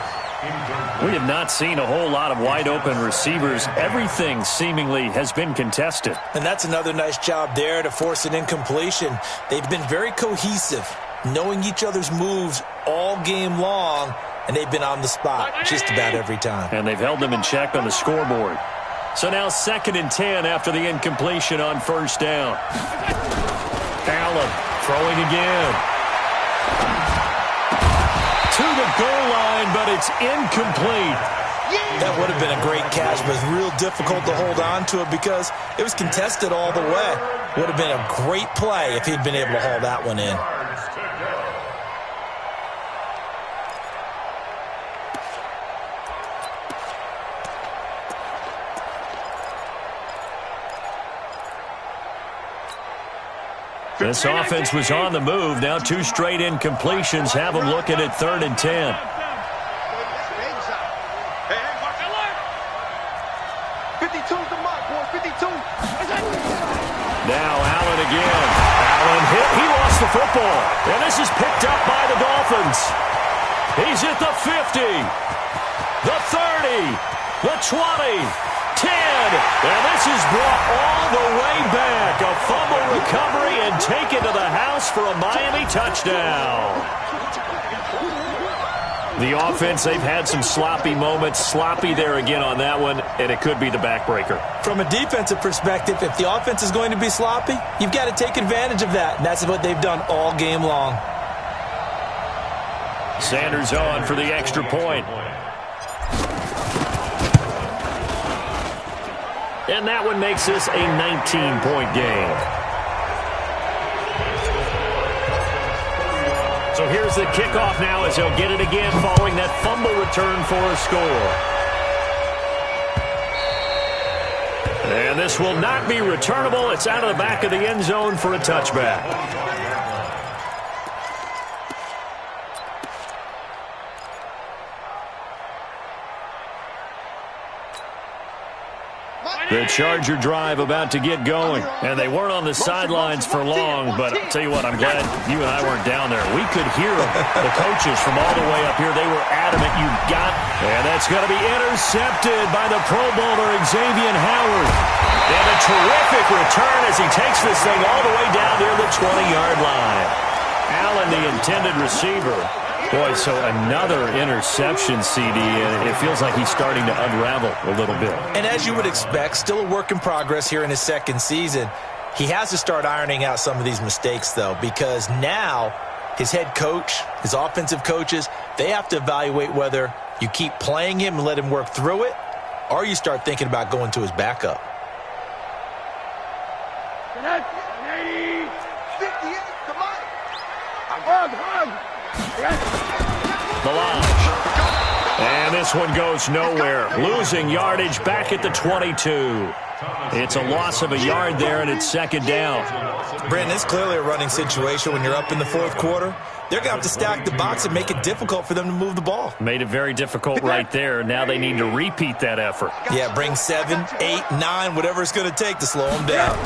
We have not seen a whole lot of wide-open receivers. Everything seemingly has been contested. And that's another nice job there to force an incompletion. They've been very cohesive, knowing each other's moves all game long, and they've been on the spot just about every time. And they've held them in check on the scoreboard. So now 2nd and 10 after the incompletion on first down. Allen throwing again. To the goal line, but it's incomplete. That would have been a great catch, but it's real difficult to hold on to it because it was contested all the way. Would have been a great play if he'd been able to haul that one in. This offense was on the move. Now 2 straight incompletions have them looking at 3rd and 10. Hey, 52's the mark, boys. 52. Now Allen again. Allen hit. He lost the football. And this is picked up by the Dolphins. He's at the 50. The 30. The 20, 10, and this is brought all the way back. A fumble recovery and taken to the house for a Miami touchdown. The offense, they've had some sloppy moments. Sloppy there again on that one, and it could be the backbreaker. From a defensive perspective, if the offense is going to be sloppy, you've got to take advantage of that, and that's what they've done all game long. Sanders on for the extra point. And that one makes this a 19-point game. So here's the kickoff now as he'll get it again following that fumble return for a score. And this will not be returnable. It's out of the back of the end zone for a touchback. The Charger drive about to get going. And they weren't on the sidelines for long, but I'll tell you what, I'm glad you and I weren't down there. We could hear them. The coaches from all the way up here, they were adamant. You got, and that's going to be intercepted by the Pro Bowler Xavier Howard. And a terrific return as he takes this thing all the way down near the 20-yard line. Allen, the intended receiver. Boy, so another interception, CD, and it feels like he's starting to unravel a little bit. And as you would expect, still a work in progress here in his second season. He has to start ironing out some of these mistakes, though, because now his head coach, his offensive coaches, they have to evaluate whether you keep playing him and let him work through it, or you start thinking about going to his backup. 80, 58, come on. Hug. Melange. And this one goes nowhere. Losing yardage back at the 22. It's a loss of a yard there, and it's second down. Brandon, it's clearly a running situation when you're up in the fourth quarter. They're going to have to stack the box and make it difficult for them to move the ball. Made it very difficult right there. Now they need to repeat that effort. Yeah, bring 7, 8, 9, whatever it's going to take to slow them down.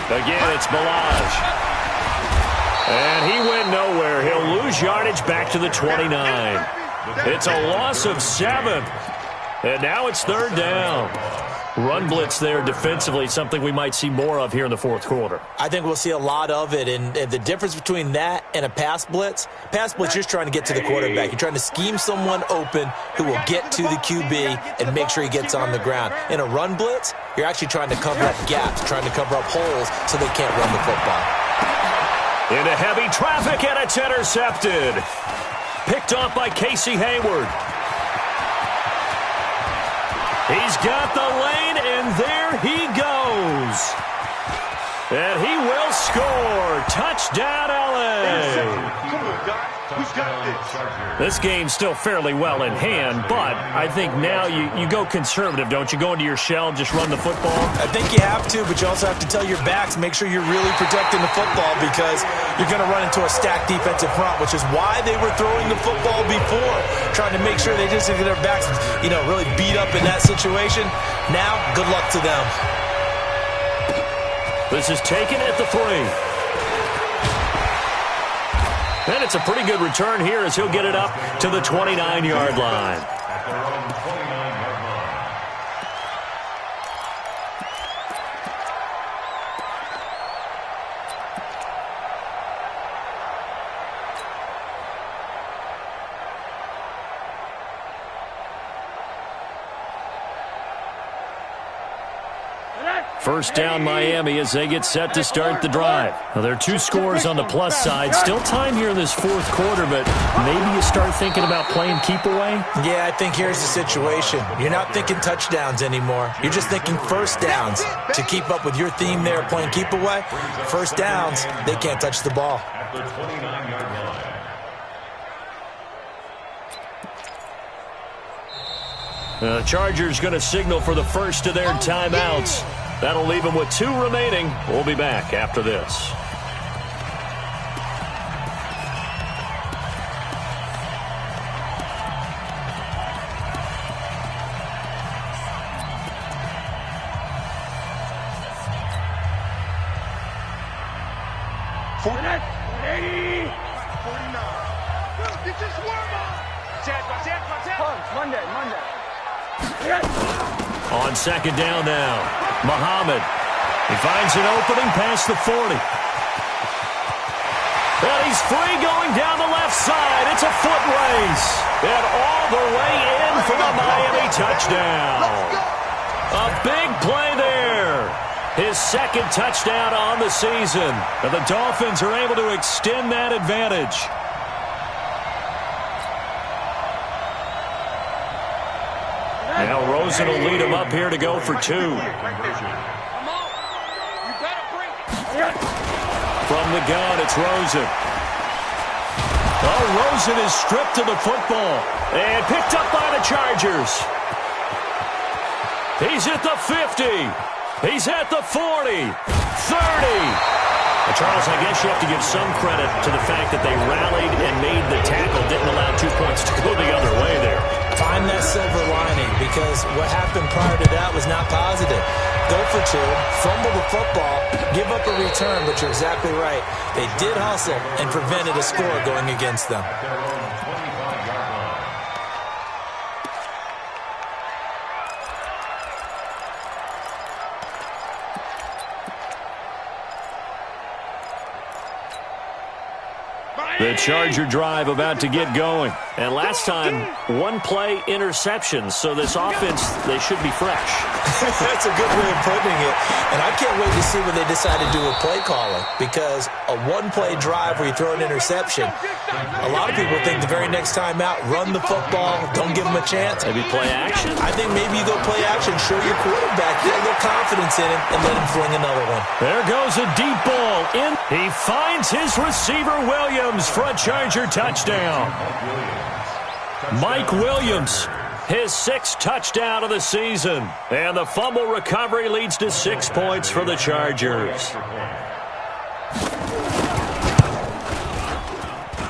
Again, it's Melange. And he went nowhere. He'll lose yardage back to the 29. It's a loss of 7. And now it's third down. Run blitz there defensively, something we might see more of here in the fourth quarter. I think we'll see a lot of it. And the difference between that and a pass blitz, you're just trying to get to the quarterback. You're trying to scheme someone open who will get to the QB and make sure he gets on the ground. In a run blitz, you're actually trying to cover up gaps, trying to cover up holes so they can't run the football. Into heavy traffic, and it's intercepted. Picked off by Casey Hayward. He's got the lane, and there he goes. And he will score. Touchdown, LA. Come on, guys. We got this. This game's still fairly well in hand, but I think now you go conservative, don't you? Go into your shell, just run the football? I think you have to, but you also have to tell your backs, make sure you're really protecting the football because you're going to run into a stacked defensive front, which is why they were throwing the football before, trying to make sure they just get their backs, really beat up in that situation. Now, good luck to them. This is taken at the 3. And it's a pretty good return here as he'll get it up to the 29-yard line. At their own 29-yard line. First down, Miami, as they get set to start the drive. Now, there are 2 scores on the plus side. Still time here in this fourth quarter, but maybe you start thinking about playing keep away? Yeah, I think here's the situation. You're not thinking touchdowns anymore. You're just thinking first downs. To keep up with your theme there, playing keep away, first downs, they can't touch the ball. At the 29-yard line. The Chargers going to signal for the first of their timeouts. That'll leave them with 2 remaining. We'll be back after this. On second down now, Muhammad. He finds an opening past the 40. And he's free going down the left side. It's a foot race. And all the way in for a Miami touchdown. A big play there. His second touchdown on the season. And the Dolphins are able to extend that advantage. Now Rosen will lead him up here to go for 2. From the gun, it's Rosen. Oh, Rosen is stripped of the football and picked up by the Chargers. He's at the 50. He's at the 40. 30. Well, Charles, I guess you have to give some credit to the fact that they rallied and made the tackle, didn't allow 2 points to go the other way there. Find that silver lining, because what happened prior to that was not positive. Go for 2, fumble the football, give up a return, but you're exactly right. They did hustle and prevented a score going against them. The Charger drive about to get going. And last time, 1-play interceptions. So this offense, they should be fresh. That's a good way of putting it. And I can't wait to see what they decide to do with play calling. Because a 1-play drive where you throw an interception, a lot of people think the very next time out, run the football, don't give them a chance. Maybe play action? I think maybe you go play action, show your quarterback, get a little confidence in him, and let him fling another one. There goes a deep ball in. He finds his receiver, Williams, for a Charger touchdown. Mike Williams, his 6th touchdown of the season. And the fumble recovery leads to 6 points for the Chargers.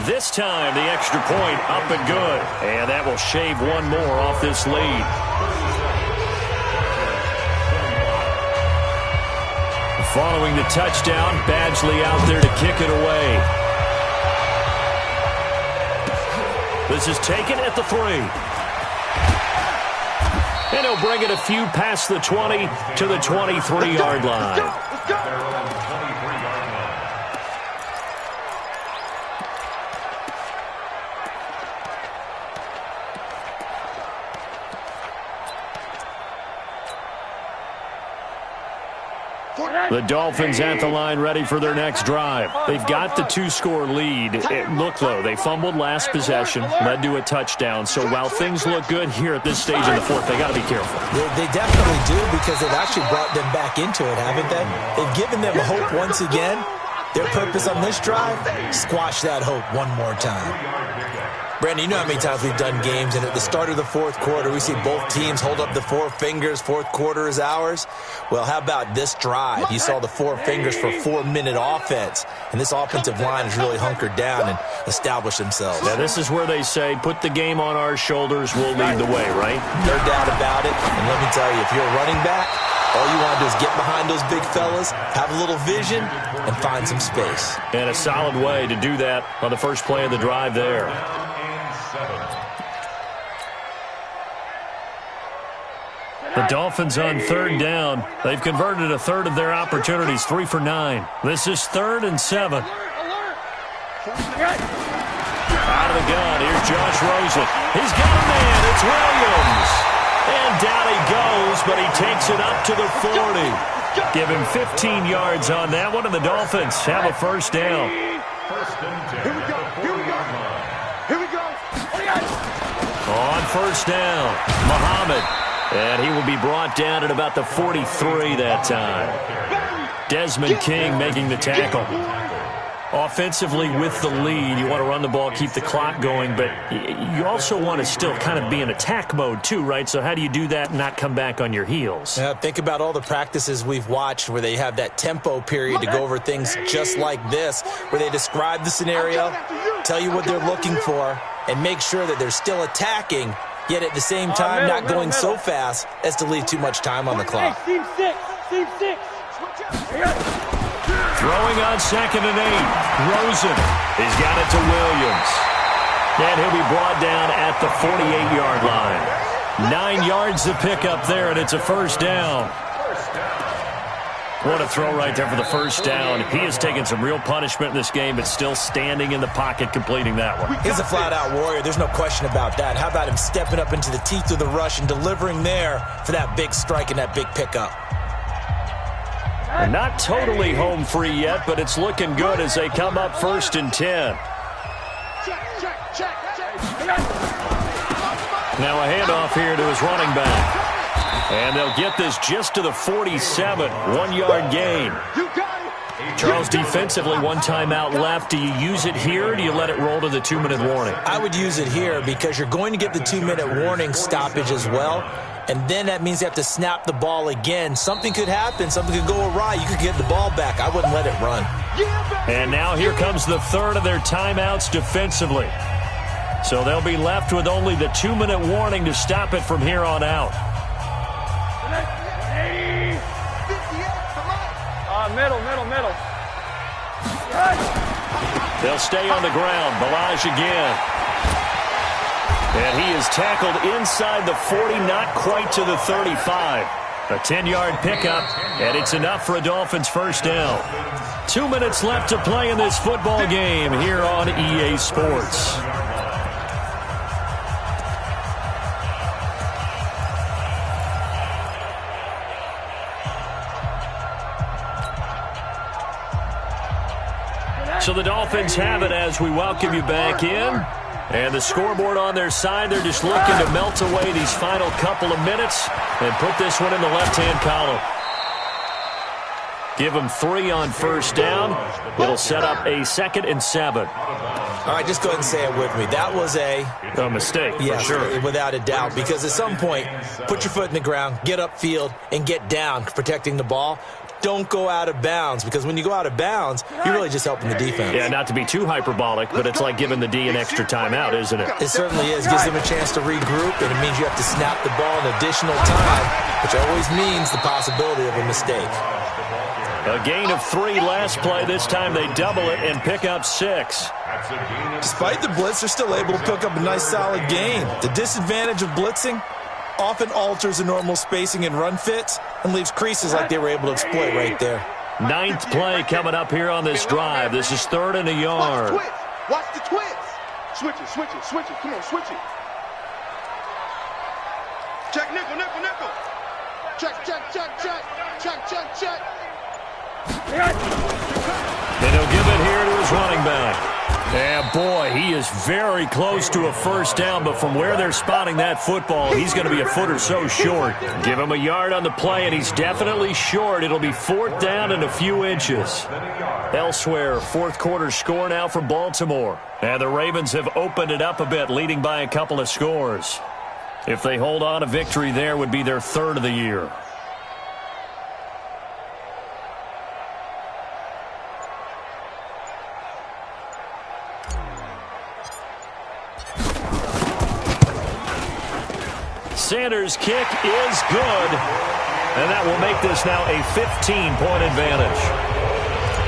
This time, the extra point up and good. And that will shave one more off this lead. Following the touchdown, Badgley out there to kick it away. This is taken at the 3. And he'll bring it a few past the 20 to the 23-yard line. The Dolphins at the line ready for their next drive. They've got the 2-score lead. Look, though, they fumbled last possession, led to a touchdown. So while things look good here at this stage in the 4th, they got to be careful. They definitely do, because they've actually brought them back into it, haven't they? They've given them hope once again. Their purpose on this drive, squash that hope one more time. Brandon, you know how many times we've done games, and at the start of the 4th quarter, we see both teams hold up the 4 fingers, 4th quarter is ours. Well, how about this drive? You saw the 4 fingers for 4-minute offense, and this offensive line has really hunkered down and established themselves. Yeah, this is where they say, put the game on our shoulders, we'll lead the way, right? No doubt about it, and let me tell you, if you're a running back, all you want to do is get behind those big fellas, have a little vision, and find some space. And a solid way to do that on the first play of the drive there. The Dolphins on 3rd down. They've converted a third of their opportunities, 3 for 9. This is 3rd and 7. Out of the gun, here's Josh Rosen. He's got a man, it's Williams. And down he goes, but he takes it up to the 40. Give him 15 yards on that one, and the Dolphins have a first down. Here we go. Here we go. Here we go. On first down, Muhammad. And he will be brought down at about the 43 that time. Desmond King making the tackle. Offensively with the lead, you want to run the ball, keep the clock going, but you also want to still kind of be in attack mode too, right? So how do you do that and not come back on your heels? Yeah, think about all the practices we've watched where they have that tempo period to go over things just like this, where they describe the scenario, tell you what they're looking for, and make sure that they're still attacking, yet at the same time not going so fast as to leave too much time on the clock. Team 6. Team 6. Throwing on 2nd and 8. Rosen. He's got it to Williams. And he'll be brought down at the 48-yard line. 9 yards to pick up there, and it's a first down. What a throw right there for the first down. He has taken some real punishment in this game, but still standing in the pocket completing that one. He's a flat-out warrior. There's no question about that. How about him stepping up into the teeth of the rush and delivering there for that big strike and that big pickup? They're not totally home free yet, but it's looking good as they come up 1st and 10. Now a handoff here to his running back. And they'll get this just to the 47, 1-yard gain. Charles, defensively, 1 timeout left. Do you use it here, or do you let it roll to the 2-minute warning? I would use it here because you're going to get the 2-minute warning stoppage as well. And then that means you have to snap the ball again. Something could happen. Something could go awry. You could get the ball back. I wouldn't let it run. And now here comes the 3rd of their timeouts defensively. So they'll be left with only the 2-minute warning to stop it from here on out. Middle. They'll stay on the ground. Balaj again. And he is tackled inside the 40, not quite to the 35. A 10-yard pickup, and it's enough for a Dolphins first down. 2 minutes left to play in this football game here on EA Sports. So the Dolphins have it as we welcome you back in. And the scoreboard on their side, they're just looking to melt away these final couple of minutes and put this one in the left-hand column. Give them 3 on first down. It'll set up a 2nd and 7. All right, just go ahead and say it with me. That was a mistake, yes, for sure. Without a doubt, because at some point, put your foot in the ground, get upfield, and get down, protecting the ball. Don't go out of bounds, because when you go out of bounds, you're really just helping the defense. Yeah, not to be too hyperbolic, but it's like giving the D an extra timeout, isn't it? It certainly is. Gives them a chance to regroup, and it means you have to snap the ball an additional time, which always means the possibility of a mistake. A gain of 3 last play. This time they double it and pick up 6. Despite the blitz, they're still able to pick up a nice solid gain. The disadvantage of blitzing often alters the normal spacing and run fits and leaves creases like they were able to exploit right there. 9th play coming up here on this drive. This is 3rd and a yard. Watch the twist. Switch it. Come on, switch it. Check nickel. Check. And he'll give it here to his running back. Yeah, boy, he is very close to a first down, but from where they're spotting that football, he's going to be a foot or so short. Give him a yard on the play, and he's definitely short. It'll be 4th down and a few inches. Elsewhere, 4th quarter score now for Baltimore. And the Ravens have opened it up a bit, leading by a couple of scores. If they hold on, a victory there would be their 3rd of the year. Sanders' kick is good, and that will make this now a 15-point advantage.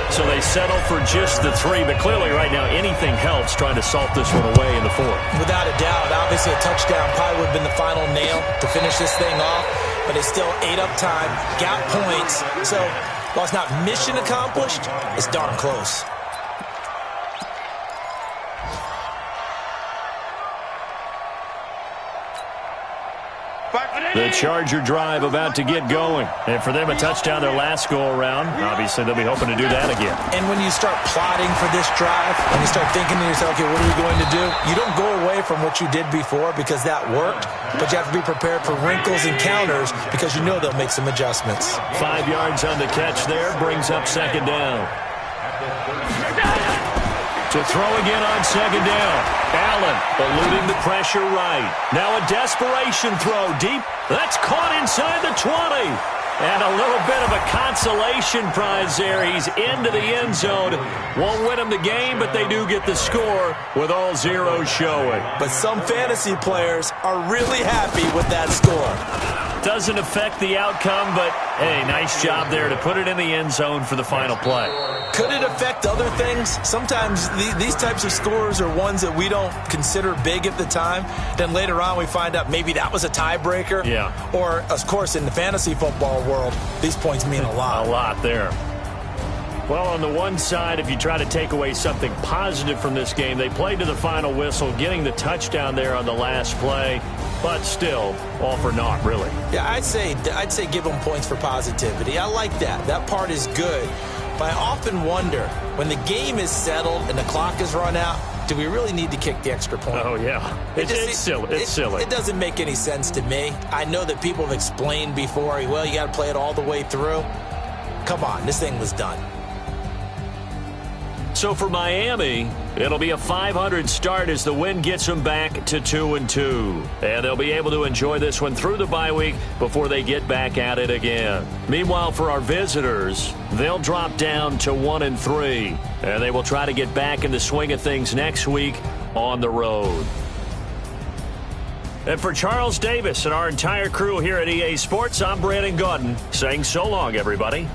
So they settle for just the 3, but clearly right now anything helps trying to salt this one away in the 4th. Without a doubt, obviously a touchdown probably would have been the final nail to finish this thing off, but it's still ate up time, got points. So while it's not mission accomplished, it's darn close. The Charger drive about to get going. And for them, a touchdown their last go-around. Obviously, they'll be hoping to do that again. And when you start plotting for this drive, and you start thinking to yourself, okay, what are we going to do? You don't go away from what you did before because that worked, but you have to be prepared for wrinkles and counters because you know they'll make some adjustments. 5 yards on the catch there brings up 2nd down. To throw again on 2nd down. Allen eluding the pressure right. Now a desperation throw deep. That's caught inside the 20. And a little bit of a consolation prize there. He's into the end zone. Won't win him the game, but they do get the score with all zeros showing. But some fantasy players are really happy with that score. Doesn't affect the outcome, but, hey, nice job there to put it in the end zone for the final play. Could it affect other things? Sometimes these types of scores are ones that we don't consider big at the time. Then later on we find out maybe that was a tiebreaker. Yeah. Or, of course, in the fantasy football world, these points mean a lot. A lot there. Well, on the one side, if you try to take away something positive from this game, they played to the final whistle, getting the touchdown there on the last play, but still, all for naught, really. Yeah, I'd say give them points for positivity. I like that. That part is good. But I often wonder, when the game is settled and the clock is run out, do we really need to kick the extra point? Oh, yeah. It's silly. It's silly. It doesn't make any sense to me. I know that people have explained before, well, you got to play it all the way through. Come on, this thing was done. So for Miami, it'll be a 500 start as the win gets them back to 2-2. And they'll be able to enjoy this one through the bye week before they get back at it again. Meanwhile, for our visitors, they'll drop down to 1-3. And they will try to get back in the swing of things next week on the road. And for Charles Davis and our entire crew here at EA Sports, I'm Brandon Gaudin saying so long, everybody.